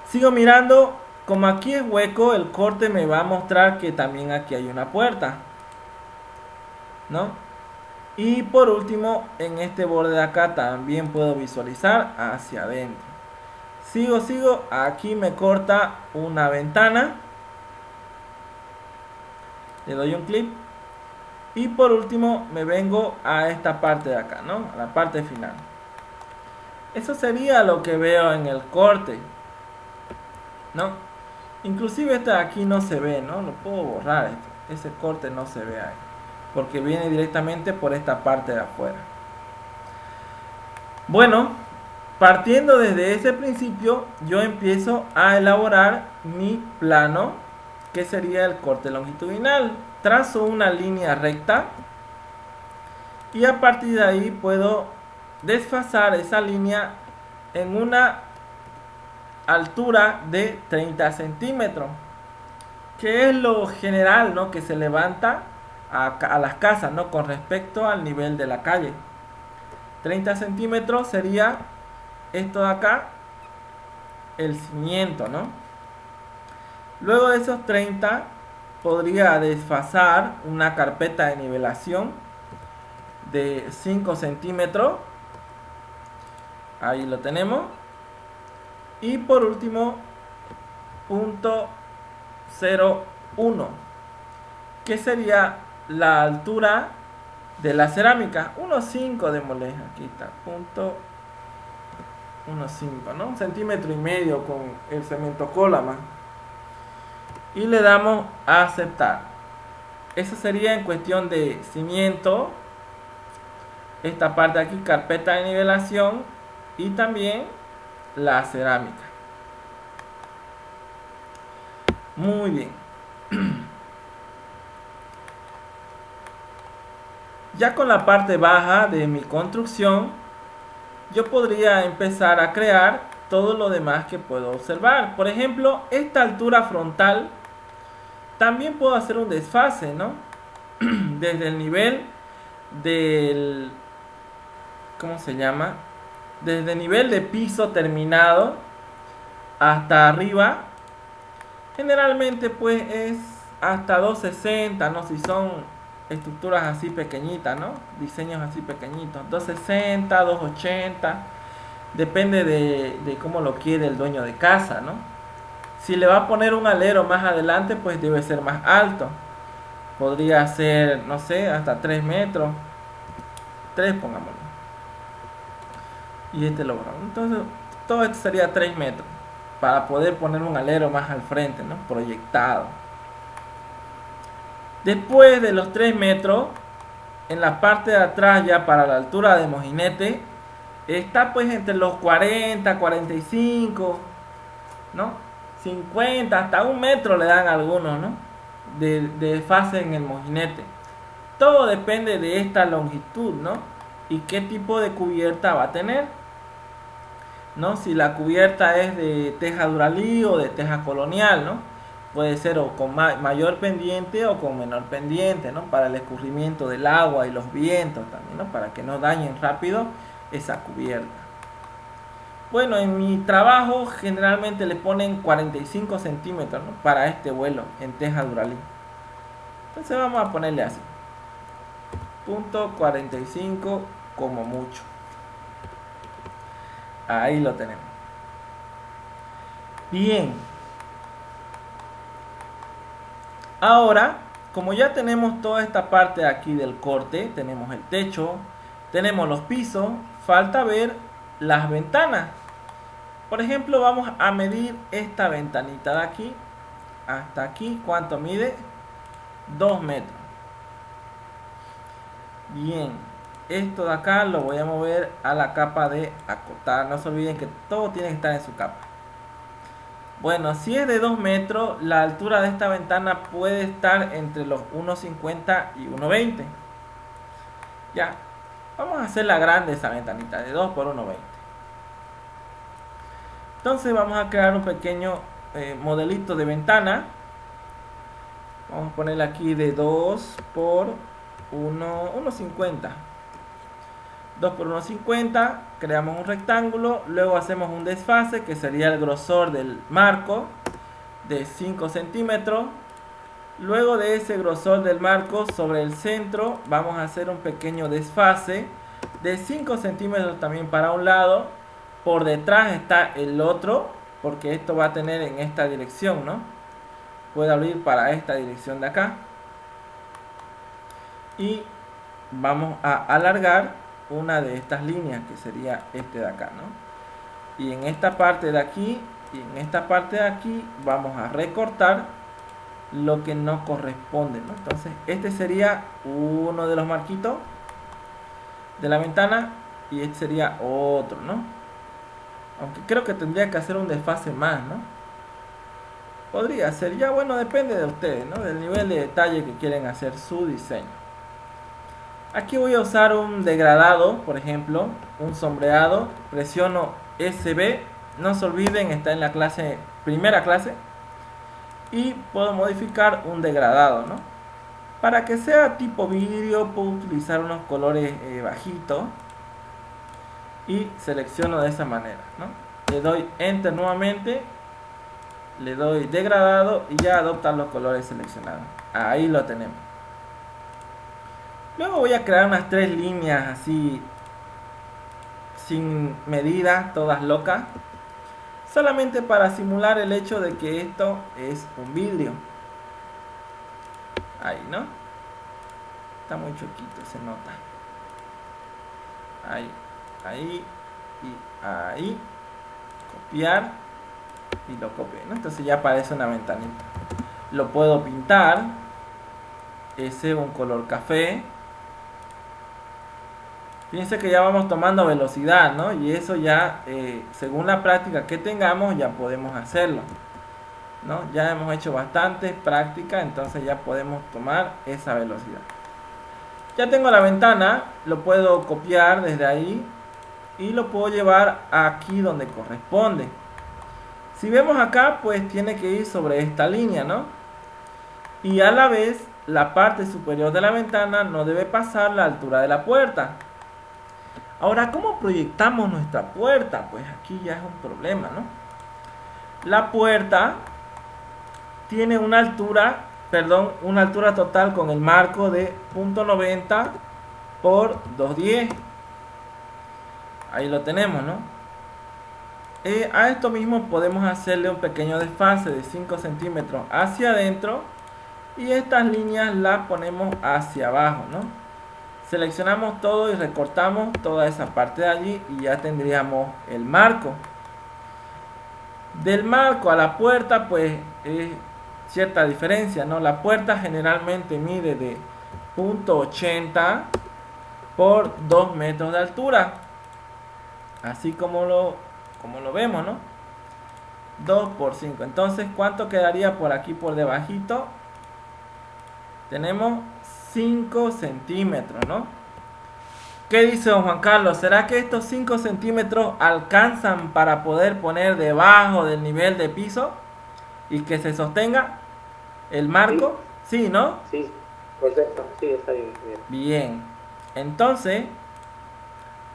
Sigo mirando. Como aquí es hueco, el corte me va a mostrar que también aquí hay una puerta, ¿no? Y por último, en este borde de acá también puedo visualizar hacia adentro. Sigo, aquí me corta una ventana. Le doy un clic Y por último me vengo a esta parte de acá, ¿no? A la parte final. Eso sería lo que veo en el corte, ¿no? Inclusive este de aquí no se ve, ¿no? Lo puedo borrar esto. Ese corte no se ve ahí, porque viene directamente por esta parte de afuera. Bueno, partiendo desde ese principio, yo empiezo a elaborar mi plano, que sería el corte longitudinal. Trazo una línea recta y a partir de ahí puedo desfasar esa línea en una altura de 30 centímetros, que es lo general, ¿no?, que se levanta a las casas, ¿no?, con respecto al nivel de la calle. 30 centímetros sería esto de acá, el cimiento, ¿no? Luego de esos 30 podría desfasar una carpeta de nivelación de 5 centímetros. Ahí lo tenemos. Y por último, punto 0,1, que sería la altura de la cerámica. 1,5 de moleja. Aquí está, punto 1,5, ¿no? 1,5 centímetros con el cemento Collaman. Y le damos a aceptar. Eso sería en cuestión de cimiento. Esta parte de aquí, carpeta de nivelación, y también la cerámica. Muy bien. Ya con la parte baja de mi construcción, yo podría empezar a crear todo lo demás que puedo observar. Por ejemplo, esta altura frontal, también puedo hacer un desfase, ¿no? Desde el nivel del, ¿cómo se llama? Desde el nivel de piso terminado hasta arriba, generalmente pues es hasta 260, ¿no? Si son estructuras así pequeñitas, ¿no? Diseños así pequeñitos, 260, 280, depende de cómo lo quiere el dueño de casa, ¿no? Si le va a poner un alero más adelante, pues debe ser más alto. Podría ser, no sé, hasta 3 metros. 3, pongámoslo. Y este lo borramos. Entonces, todo esto sería 3 metros. Para poder poner un alero más al frente, ¿no? Proyectado. Después de los 3 metros, en la parte de atrás, ya para la altura de mojinete, está pues entre los 40, 45, ¿no? 50, hasta 1 metro le dan algunos, ¿no? De fase en el mojinete. Todo depende de esta longitud, ¿no? Y qué tipo de cubierta va a tener, ¿no? Si la cubierta es de teja Duralí o de teja colonial, ¿no? Puede ser o con mayor pendiente o con menor pendiente, ¿no? Para el escurrimiento del agua y los vientos también, ¿no? Para que no dañen rápido esa cubierta. Bueno, en mi trabajo generalmente le ponen 45 centímetros, ¿no?, para este vuelo en teja Duralí. Entonces vamos a ponerle así. Punto 45 como mucho. Ahí lo tenemos. Bien. Ahora, como ya tenemos toda esta parte de aquí del corte, tenemos el techo, tenemos los pisos, falta ver las ventanas. Por ejemplo, vamos a medir esta ventanita de aquí hasta aquí. ¿Cuánto mide? 2 metros. Bien, esto de acá lo voy a mover a la capa de acotar. No se olviden que todo tiene que estar en su capa. Bueno, si es de 2 metros, la altura de esta ventana puede estar entre los 1,50 y 1,20. Ya, vamos a hacer la grande esa ventanita, de 2 por 1,20. Entonces vamos a crear un pequeño modelito de ventana. Vamos a ponerle aquí de 2 por 1,50. 2 por 1,50. Creamos un rectángulo. Luego hacemos un desfase, que sería el grosor del marco, de 5 centímetros. Luego de ese grosor del marco, sobre el centro vamos a hacer un pequeño desfase de 5 centímetros también para un lado. Por detrás está el otro, porque esto va a tener en esta dirección, ¿no? Puede abrir para esta dirección de acá. y vamos a alargar una de estas líneas, que sería este de acá, ¿no? Y en esta parte de aquí y en esta parte de aquí vamos a recortar lo que no corresponde, ¿no? Entonces este sería uno de los marquitos de la ventana y este sería otro, ¿no? Aunque creo que tendría que hacer un desfase más, ¿no? Podría ser, ya bueno, depende de ustedes, ¿no? Del nivel de detalle que quieren hacer su diseño. Aquí voy a usar un degradado, por ejemplo, un sombreado. Presiono SB, no se olviden, está en la clase, primera clase. Y puedo modificar un degradado, ¿no? Para que sea tipo vidrio, puedo utilizar unos colores bajitos. Y selecciono de esa manera, ¿no? Le doy Enter nuevamente. Le doy degradado y ya adopta los colores seleccionados. Ahí lo tenemos. Luego voy a crear unas 3 líneas así sin medida, todas locas. Solamente para simular el hecho de que esto es un vidrio. Ahí, ¿no? Está muy chiquito, se nota. Ahí, ahí y ahí. Copiar y lo copio, ¿no? Entonces ya aparece una ventanita. Lo puedo pintar. Ese un color café. Fíjense que ya vamos tomando velocidad, ¿no? Y eso ya, según la práctica que tengamos, ya podemos hacerlo, ¿no? Ya hemos hecho bastante práctica, entonces ya podemos tomar esa velocidad. Ya tengo la ventana, lo puedo copiar desde ahí y lo puedo llevar aquí donde corresponde. Si vemos acá, pues tiene que ir sobre esta línea, ¿no? Y a la vez, la parte superior de la ventana no debe pasar la altura de la puerta. Ahora, ¿cómo proyectamos nuestra puerta? Pues aquí ya es un problema, ¿no? La puerta tiene una altura, una altura total con el marco de 0.90 por 210. Ahí lo tenemos, ¿no? A esto mismo podemos hacerle un pequeño desfase de 5 centímetros hacia adentro y estas líneas las ponemos hacia abajo, ¿no? Seleccionamos todo y recortamos toda esa parte de allí y ya tendríamos el marco. Del marco a la puerta, pues es cierta diferencia, ¿no? La puerta generalmente mide de 0.80 por 2 metros de altura. Así como lo vemos, ¿no? 2 por 5. Entonces, ¿cuánto quedaría por aquí por debajito? Tenemos 5 centímetros, ¿no? ¿Qué dice don Juan Carlos? ¿Será que estos 5 centímetros alcanzan para poder poner debajo del nivel de piso y que se sostenga el marco? Sí, ¿sí, ¿no? Sí, correcto. Sí, está bien. Bien. Entonces,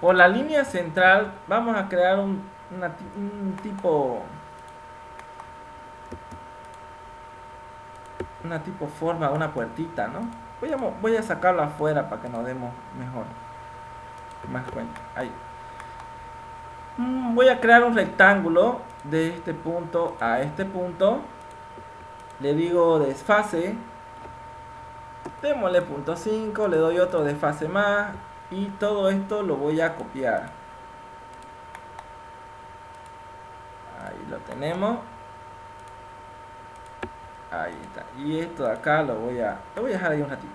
por la línea central vamos a crear un tipo... una tipo forma, una puertita, ¿no? Voy a sacarlo afuera para que nos demos mejor más cuenta. Ahí. Voy a crear un rectángulo de este punto a este punto. Le digo desfase. Démosle 0.5, le doy otro desfase más y todo esto lo voy a copiar. Ahí lo tenemos. Ahí está. Y esto de acá lo voy a dejar ahí un ratito.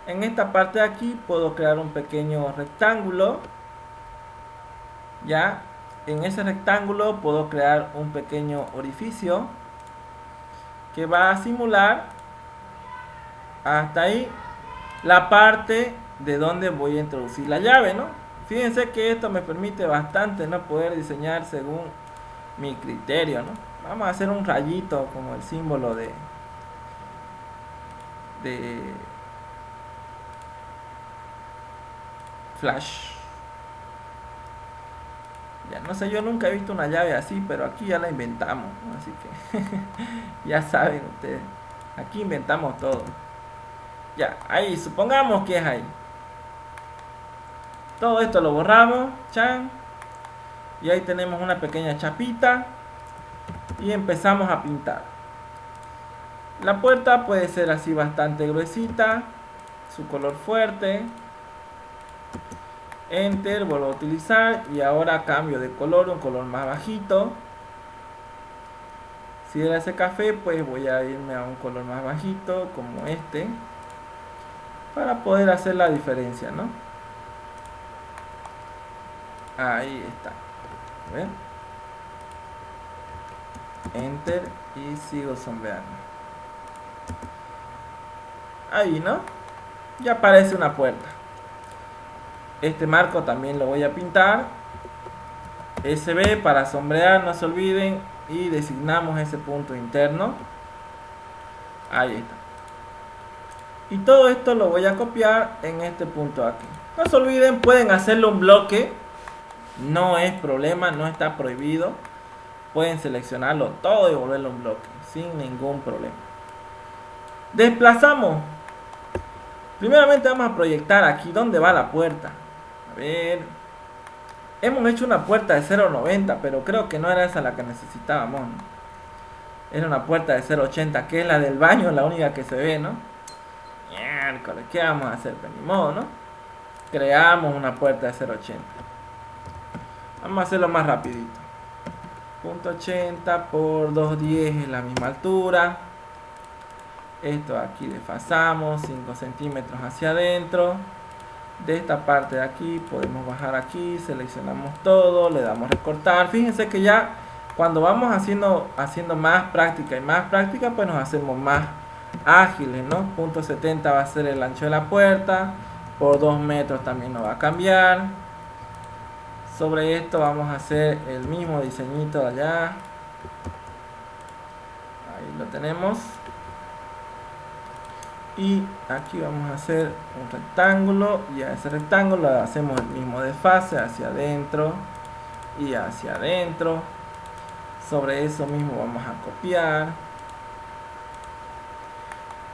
En esta parte de aquí puedo crear un pequeño rectángulo. Ya. En ese rectángulo puedo crear un pequeño orificio que va a simular hasta ahí la parte de donde voy a introducir la llave, ¿no? Fíjense que esto me permite bastante, ¿no? Poder diseñar según mi criterio, ¿no? Vamos a hacer un rayito como el símbolo de flash. Ya no sé, yo nunca he visto una llave así, pero aquí ya la inventamos, ¿no? Así que ya saben ustedes, aquí inventamos todo. Ya, ahí, supongamos que es ahí. Todo esto lo borramos, chan. Y ahí tenemos una pequeña chapita. Y empezamos a pintar. La puerta puede ser así bastante gruesita. su color fuerte. Enter, vuelvo a utilizar y ahora cambio de color, un color más bajito. Si era ese café, pues voy a irme a un color más bajito como este para poder hacer la diferencia, ¿no? Ahí está. A ver. Enter y sigo sombreando. Ahí, ¿no? Ya aparece una puerta. Este marco también lo voy a pintar. SB para sombrear, no se olviden. Y designamos ese punto interno. Ahí está. Y todo esto lo voy a copiar en este punto aquí. No se olviden, pueden hacerlo un bloque. No es problema, no está prohibido. Pueden seleccionarlo todo y volverlo un bloque sin ningún problema. Desplazamos. Primeramente vamos a proyectar aquí donde va la puerta. A ver. Hemos hecho una puerta de 0.90, pero creo que no era esa la que necesitábamos, ¿no? Era una puerta de 0.80, que es la del baño, la única que se ve, ¿no? Miércoles, ¿qué vamos a hacer? Pues ni modo, ¿no? Creamos una puerta de 0.80. Vamos a hacerlo más rapidito. Punto 80 por 210 es la misma altura. Esto aquí desfasamos 5 centímetros hacia adentro. De esta parte de aquí podemos bajar aquí, seleccionamos todo, le damos recortar. Fíjense que ya cuando vamos haciendo más práctica y más práctica, pues nos hacemos más ágiles, ¿no? Punto 70 va a ser el ancho de la puerta, por 2 metros también nos va a cambiar. Sobre esto vamos a hacer el mismo diseñito de allá. Ahí lo tenemos. Y aquí vamos a hacer un rectángulo y a ese rectángulo le hacemos el mismo desfase hacia adentro y hacia adentro. Sobre eso mismo vamos a copiar.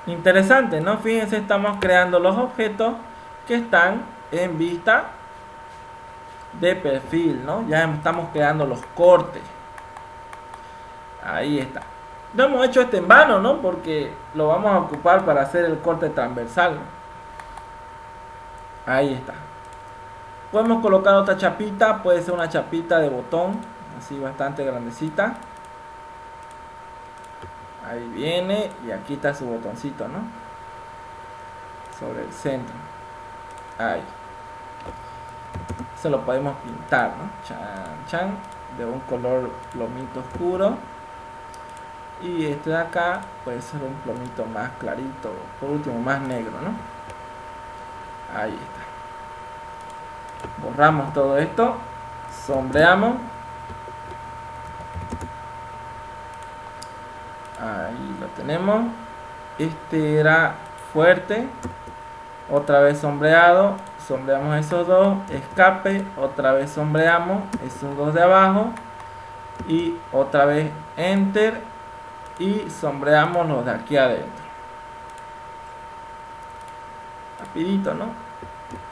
Interesante, ¿no? Fíjense, estamos creando los objetos que están en vista de perfil, ¿no? Ya estamos creando los cortes. Ahí está. No hemos hecho este en vano, ¿no? Porque lo vamos a ocupar para hacer el corte transversal, ¿no? Ahí está. Podemos colocar otra chapita, puede ser una chapita de botón, así bastante grandecita. Ahí viene y aquí está su botoncito, ¿no? Sobre el centro. Ahí. Se lo podemos pintar, ¿no? Chan, chan, de un color plomito oscuro. Y este de acá puede ser un plomito más clarito, por último más negro, ¿no? Ahí está. Borramos todo esto, sombreamos. Ahí lo tenemos. Este era fuerte. Otra vez sombreado. Sombreamos esos dos. Escape. Otra vez sombreamos esos dos de abajo. Y otra vez enter. Y sombreamos los de aquí adentro. Rapidito, ¿no?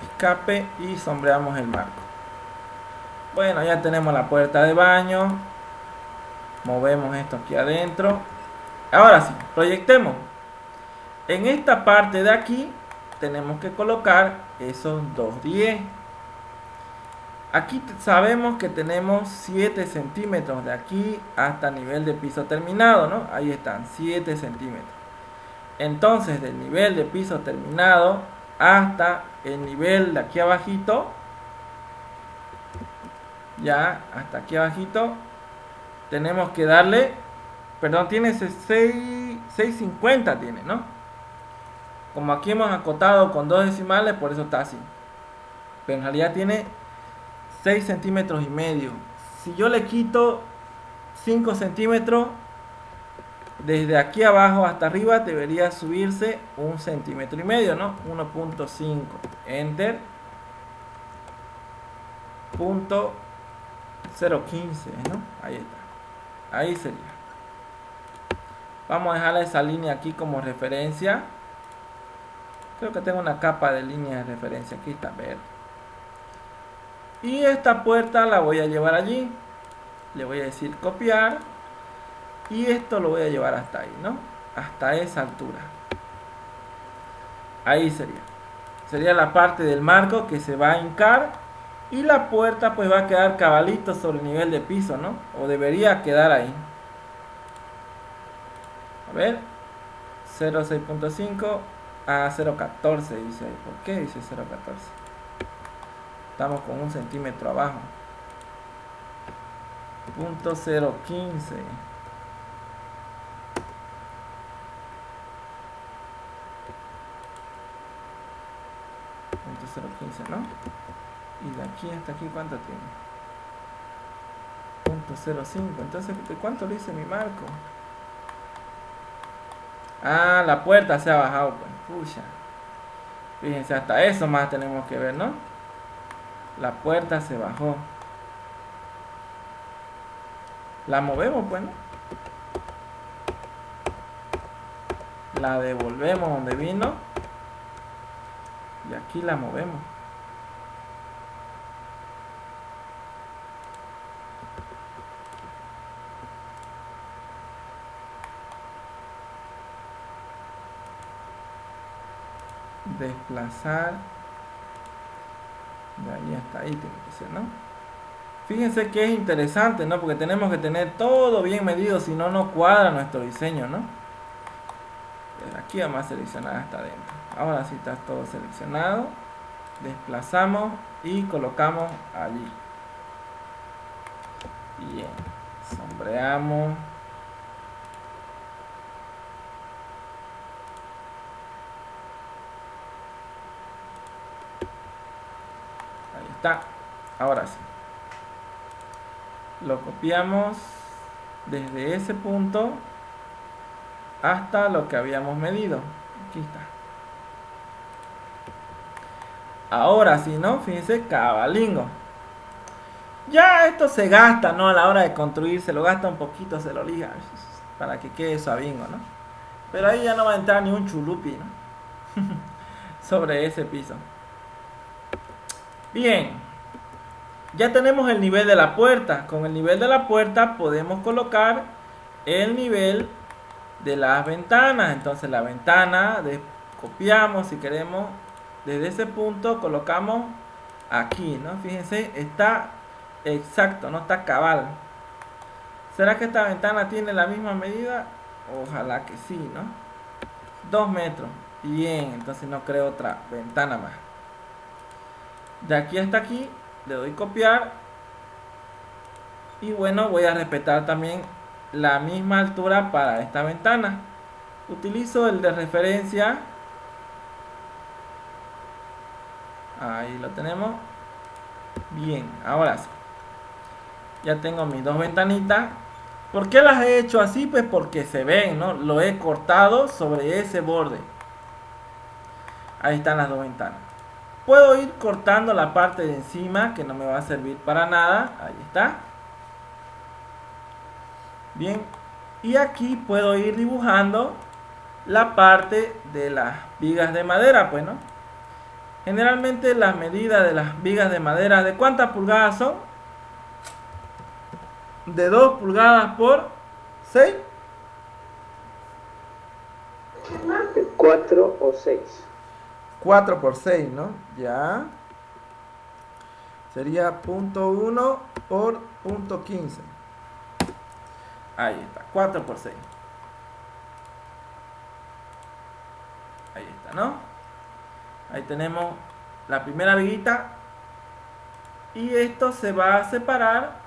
Escape y sombreamos el marco. Bueno, ya tenemos la puerta de baño. Movemos esto aquí adentro. Ahora sí, proyectemos. En esta parte de aquí tenemos que colocar esos 210. Aquí sabemos que tenemos 7 centímetros de aquí hasta nivel de piso terminado, ¿no? Ahí están, 7 centímetros. Entonces, del nivel de piso terminado hasta el nivel de aquí abajito, ya hasta aquí abajito, tenemos que darle, perdón, tiene 650 tiene, ¿no? Como aquí hemos acotado con 2 decimales, por eso está así. Pero en realidad tiene 6 centímetros y medio. Si yo le quito 5 centímetros, desde aquí abajo hasta arriba debería subirse 1 centímetro y medio, ¿no? 1.5. Enter. Punto 0.15, ¿no? Ahí está. Ahí sería. Vamos a dejar esa línea aquí como referencia. Creo que tengo una capa de línea de referencia. Aquí está verde. Y esta puerta la voy a llevar allí. Le voy a decir copiar. Y esto lo voy a llevar hasta ahí, ¿no? Hasta esa altura. Ahí sería. Sería la parte del marco que se va a hincar y la puerta pues va a quedar cabalito sobre el nivel de piso, ¿no? O debería quedar ahí. A ver, 0,6.5 a 0,14 dice ahí. ¿Por qué dice 0,14? Estamos con 1 centímetro abajo. Punto 0,15. Punto 0,15, ¿no? Y de aquí hasta aquí, ¿cuánto tiene? Punto 0,5. Entonces, ¿de cuánto le hice mi marco? Ah, la puerta se ha bajado, pues. Pucha. Fíjense, hasta eso más tenemos que ver, ¿no? La puerta se bajó. La movemos, pues, ¿no? La devolvemos donde vino. Y aquí la movemos. Desplazar. De ahí hasta ahí tiene que ser, ¿no? Fíjense que es interesante, ¿no? Porque tenemos que tener todo bien medido, si no, no cuadra nuestro diseño, ¿no? Aquí vamos a seleccionar hasta adentro. Ahora sí está todo seleccionado. Desplazamos y colocamos allí. Bien. Sombreamos. Ahí está. Ahora sí. Lo copiamos desde ese punto hasta lo que habíamos medido. Aquí está. Ahora sí, ¿no? Fíjense, cabalingo. Ya esto se gasta, ¿no? A la hora de construir, se lo gasta un poquito, se lo lija para que quede suavingo, ¿no? Pero ahí ya no va a entrar ni un chulupi, ¿no? Sobre ese piso. Bien. Ya tenemos el nivel de la puerta. Con el nivel de la puerta podemos colocar el nivel de las ventanas. Entonces la ventana, copiamos si queremos, desde ese punto colocamos aquí, ¿no? Fíjense, está exacto, no está cabal. ¿Será que esta ventana tiene la misma medida? Ojalá que sí, ¿no? 2 metros. Bien, entonces no creo otra ventana más. De aquí hasta aquí le doy copiar. Y bueno, voy a respetar también la misma altura para esta ventana. Utilizo el de referencia. Ahí lo tenemos. Bien, ahora sí. Ya tengo mis dos ventanitas. ¿Por qué las he hecho así? Pues porque se ven, ¿no? Lo he cortado sobre ese borde. Ahí están las dos ventanas. Puedo ir cortando la parte de encima, que no me va a servir para nada. Ahí está. Bien. Y aquí puedo ir dibujando la parte de las vigas de madera, pues, ¿no? Generalmente las medidas de las vigas de madera, ¿de cuántas pulgadas son? De 2 pulgadas por 6. 4 o 6. 4 por 6, ¿no? Ya. Sería .1 por .15. Ahí está, 4 por 6. Ahí está, ¿no? Ahí tenemos la primera viguita. Y esto se va a separar.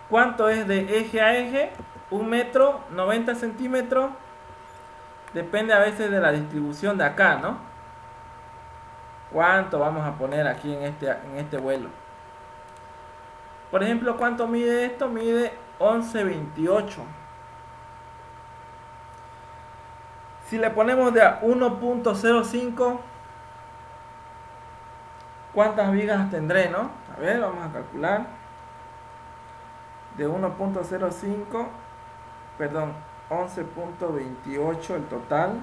¿Cuánto es de eje a eje? 1 metro, 90 centímetros. Depende a veces de la distribución de acá, ¿no? ¿Cuánto vamos a poner aquí en este vuelo? Por ejemplo, ¿cuánto mide esto? Mide 11.28. Si le ponemos de a 1.05, ¿cuántas vigas tendré, no? A ver, vamos a calcular. De 1.05, perdón, 11.28 el total.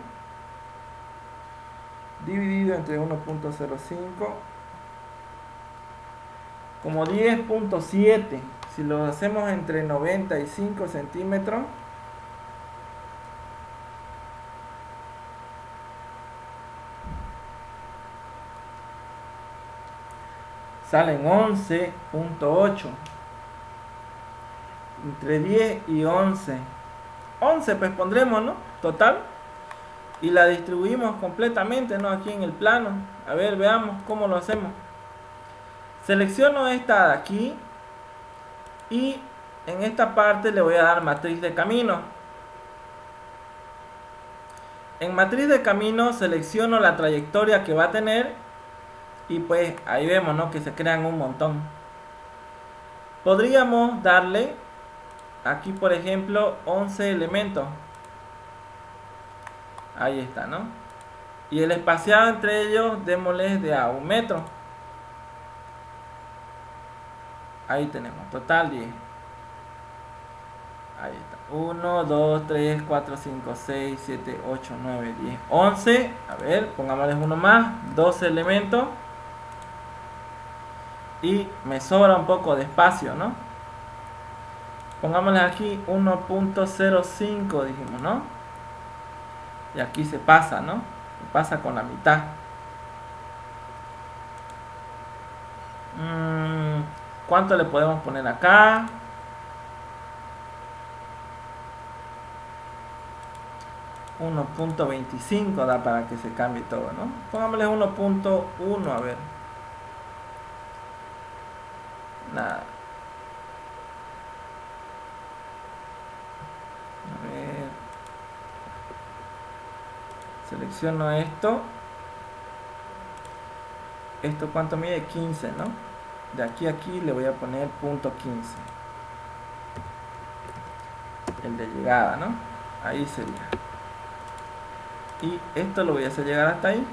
Dividido entre 1.05. Como 10.7. Si lo hacemos entre 95 centímetros. salen 11.8. Entre 10 y 11. 11 pues pondremos, ¿no? Total. Y la distribuimos completamente, ¿no? Aquí en el plano. A ver, veamos cómo lo hacemos. Selecciono esta de aquí. Y en esta parte le voy a dar matriz de camino. En matriz de camino selecciono la trayectoria que va a tener. Y pues ahí vemos, ¿no? Que se crean un montón. Podríamos darle aquí, por ejemplo, 11 elementos. Ahí está, ¿no? Y el espaciado entre ellos, démosles de a 1 metro. Ahí tenemos, total 10. Ahí está. 1, 2, 3, 4, 5, 6, 7, 8, 9, 10, 11. A ver, pongámosles uno más. 12 elementos. Y me sobra un poco de espacio, ¿no? Pongámosle aquí 1.05, dijimos, ¿no? Y aquí se pasa, ¿no? Se pasa con la mitad. ¿Cuánto le podemos poner acá? .25 da para que se cambie todo, ¿no? Pongámosle 1.1, a ver. Nada. A ver. Selecciono esto. ¿Esto cuánto mide? 15, ¿no? De aquí a aquí le voy a poner .15. El de llegada, ¿no? Ahí sería. Y esto lo voy a hacer llegar hasta ahí.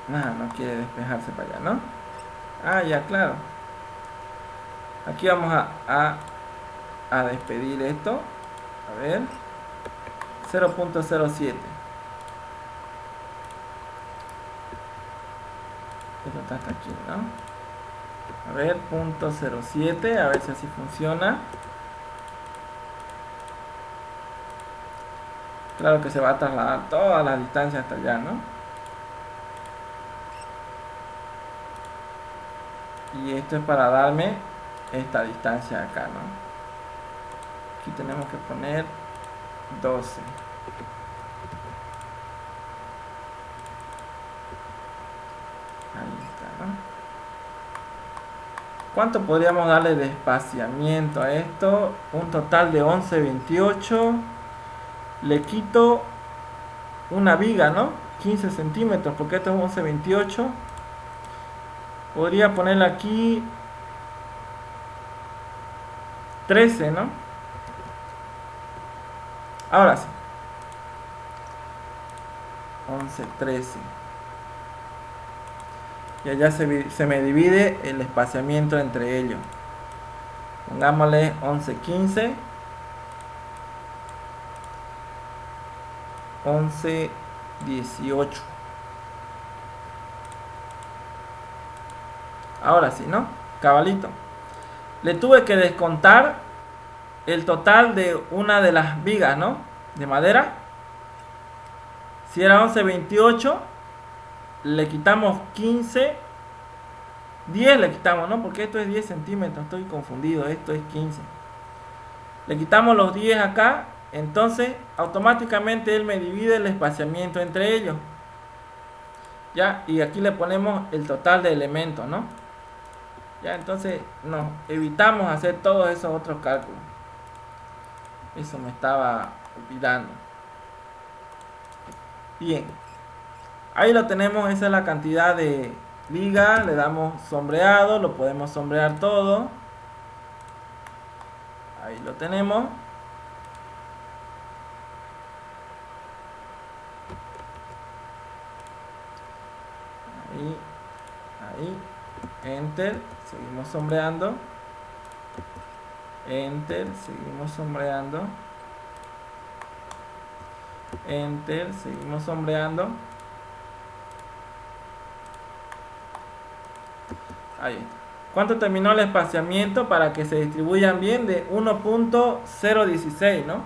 Nada, no quiere despejarse para allá, ¿no? Ah, ya, claro. Aquí vamos a despedir esto. A ver. 0.07. Esto está hasta aquí, ¿no? A ver, .07. A ver si así funciona. Claro que se va a trasladar toda la distancia hasta allá, ¿no? Y esto es para darme esta distancia acá, ¿no? Aquí tenemos que poner 12. Ahí está, ¿no? ¿Cuánto podríamos darle de espaciamiento a esto? Un total de 11.28. Le quito una viga, ¿no? 15 centímetros, porque esto es 11.28. Podría ponerle aquí 13, ¿no? Ahora sí. 11, 13. Y allá se me divide el espaciamiento entre ellos. Pongámosle 11, 15. 11, 18. Ahora sí, ¿no? Cabalito. Le tuve que descontar el total de una de las vigas, ¿no? De madera. Si era 11.28, le quitamos 15. 10 le quitamos, ¿no? Porque esto es 10 centímetros. Estoy confundido. Esto es 15. Le quitamos los 10 acá. Entonces, automáticamente él me divide el espaciamiento entre ellos. Ya, y aquí le ponemos el total de elementos, ¿no? Ya, entonces nos evitamos hacer todos esos otros cálculos. Eso me estaba olvidando. Bien. Ahí lo tenemos, esa es la cantidad de vigas. Le damos sombreado, lo podemos sombrear todo. Ahí lo tenemos. Ahí, enter, seguimos sombreando, enter, seguimos sombreando, enter, seguimos sombreando. Ahí está. ¿Cuánto terminó el espaciamiento para que se distribuyan bien? De 1.016, ¿no?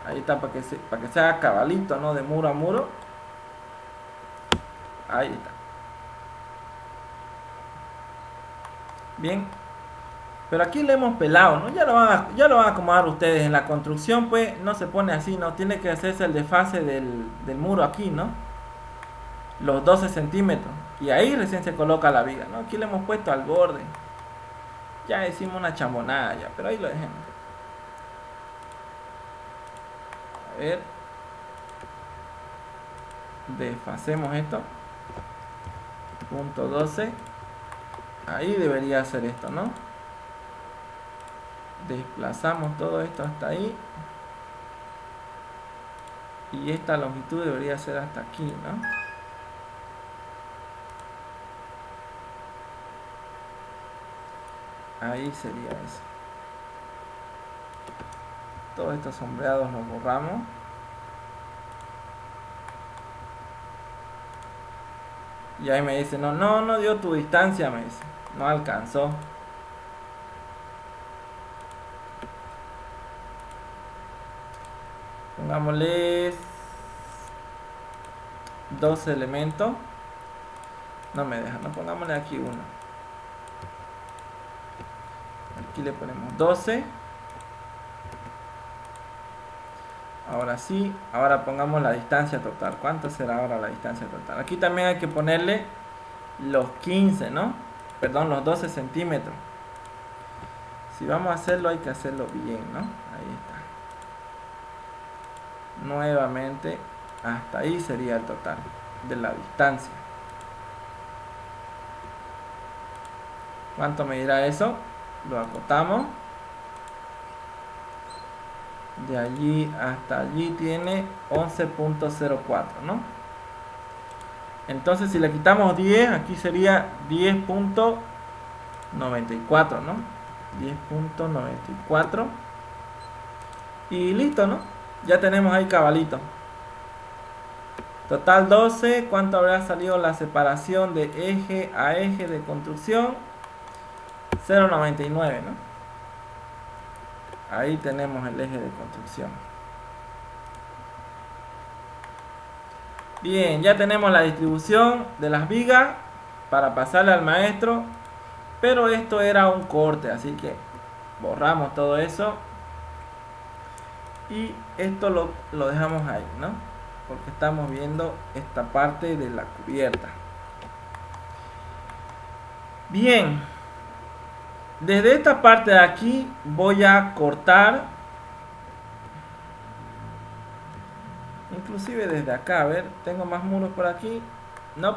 Ahí está, para que se haga cabalito, ¿no? De muro a muro. Ahí está. Bien. Pero aquí le hemos pelado, ¿no? Ya lo van a acomodar ustedes. En la construcción, pues, no se pone así, ¿no? Tiene que hacerse el desfase del muro aquí, ¿no? Los 12 centímetros. Y ahí recién se coloca la viga, ¿no? Aquí le hemos puesto al borde. Ya hicimos una chambonada ya, pero ahí lo dejemos. A ver. Desfacemos esto. Punto 12. Ahí debería ser esto, ¿no? Desplazamos todo esto hasta ahí. Y esta longitud debería ser hasta aquí, ¿no? Ahí sería eso. Todos estos sombreados los borramos. Y ahí me dice, no dio tu distancia, me dice. No alcanzó. Pongámosle 12 elementos. No me deja, no, pongámosle aquí uno. Aquí le ponemos 12. Ahora sí, ahora pongamos la distancia total. ¿Cuánto será ahora la distancia total? Aquí también hay que ponerle los 15, ¿no? Perdón, los 12 centímetros. Si vamos a hacerlo, hay que hacerlo bien, ¿no? Ahí está. Nuevamente, hasta ahí sería el total de la distancia. ¿Cuánto medirá eso? Lo acotamos. De allí hasta allí tiene 11.04, ¿no? Entonces si le quitamos 10, aquí sería 10.94, ¿no? 10.94. Y listo, ¿no? Ya tenemos ahí cabalito. Total 12. ¿Cuánto habrá salido la separación de eje a eje de construcción? 0.99, ¿no? Ahí tenemos el eje de construcción. Bien, ya tenemos la distribución de las vigas para pasarle al maestro. Pero esto era un corte, así que borramos todo eso. Y esto lo dejamos ahí, ¿no? Porque estamos viendo esta parte de la cubierta. Bien. Desde esta parte de aquí voy a cortar. Inclusive desde acá, a ver, tengo más muros por aquí. No.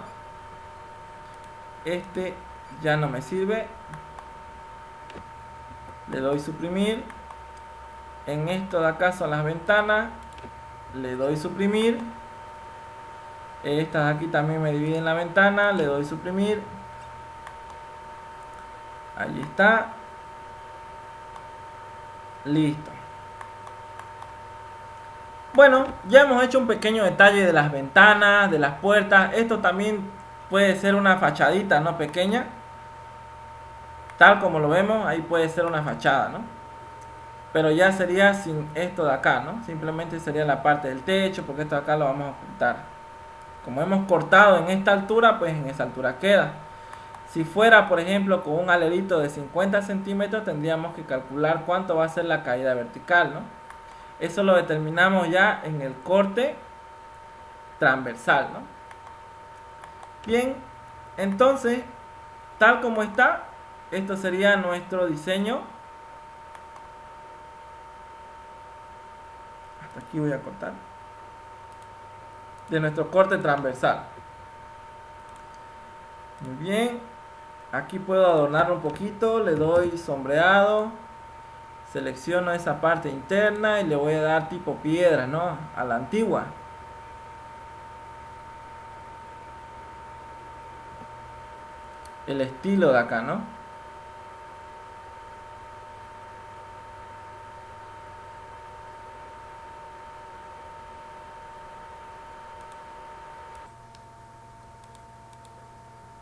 Este ya no me sirve. Le doy suprimir. En esto de acá son las ventanas. Le doy suprimir. Estas aquí también me dividen la ventana. Le doy suprimir. Ahí está. Listo. Bueno, ya hemos hecho un pequeño detalle de las ventanas, de las puertas. Esto también puede ser una fachadita, ¿no? Pequeña. Tal como lo vemos, ahí puede ser una fachada, ¿no? Pero ya sería sin esto de acá, ¿no? Simplemente sería la parte del techo, porque esto de acá lo vamos a ocultar. Como hemos cortado en esta altura, pues en esa altura queda. Si fuera, por ejemplo, con un alerito de 50 centímetros, tendríamos que calcular cuánto va a ser la caída vertical, ¿no? Eso lo determinamos ya en el corte transversal, ¿no? Bien, entonces, tal como está, esto sería nuestro diseño. Hasta aquí voy a cortar. De nuestro corte transversal. Muy bien. Aquí puedo adornarlo un poquito, le doy sombreado, selecciono esa parte interna y le voy a dar tipo piedra, ¿no? A la antigua. El estilo de acá, ¿no?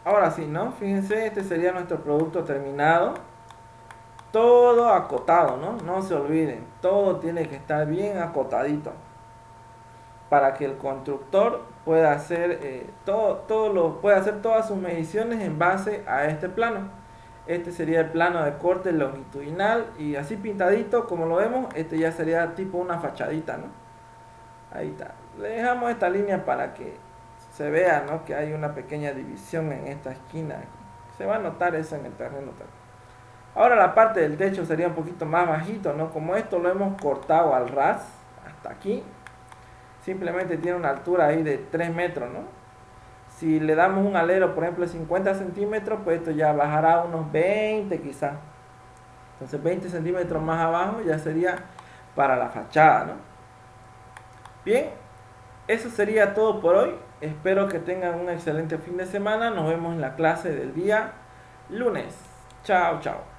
Ahora sí, ¿no? Fíjense, este sería nuestro producto terminado. Todo acotado, ¿no? No se olviden, todo tiene que estar bien acotadito. para que el constructor pueda hacer pueda hacer todas sus mediciones en base a este plano. Este sería el plano de corte longitudinal y así pintadito como lo vemos, este ya sería tipo una fachadita, ¿no? Ahí está. Le dejamos esta línea para que se vea, ¿no?, que hay una pequeña división en esta esquina. Se va a notar eso en el terreno también. Ahora la parte del techo sería un poquito más bajito, ¿no? Como esto lo hemos cortado al ras hasta aquí, simplemente tiene una altura ahí de 3 metros, ¿no? Si le damos un alero, por ejemplo, de 50 centímetros, pues esto ya bajará unos 20 quizás. Entonces 20 centímetros más abajo ya sería para la fachada, ¿no? Bien, eso sería todo por hoy. Espero que tengan un excelente fin de semana. Nos vemos en la clase del día lunes. Chao, chao.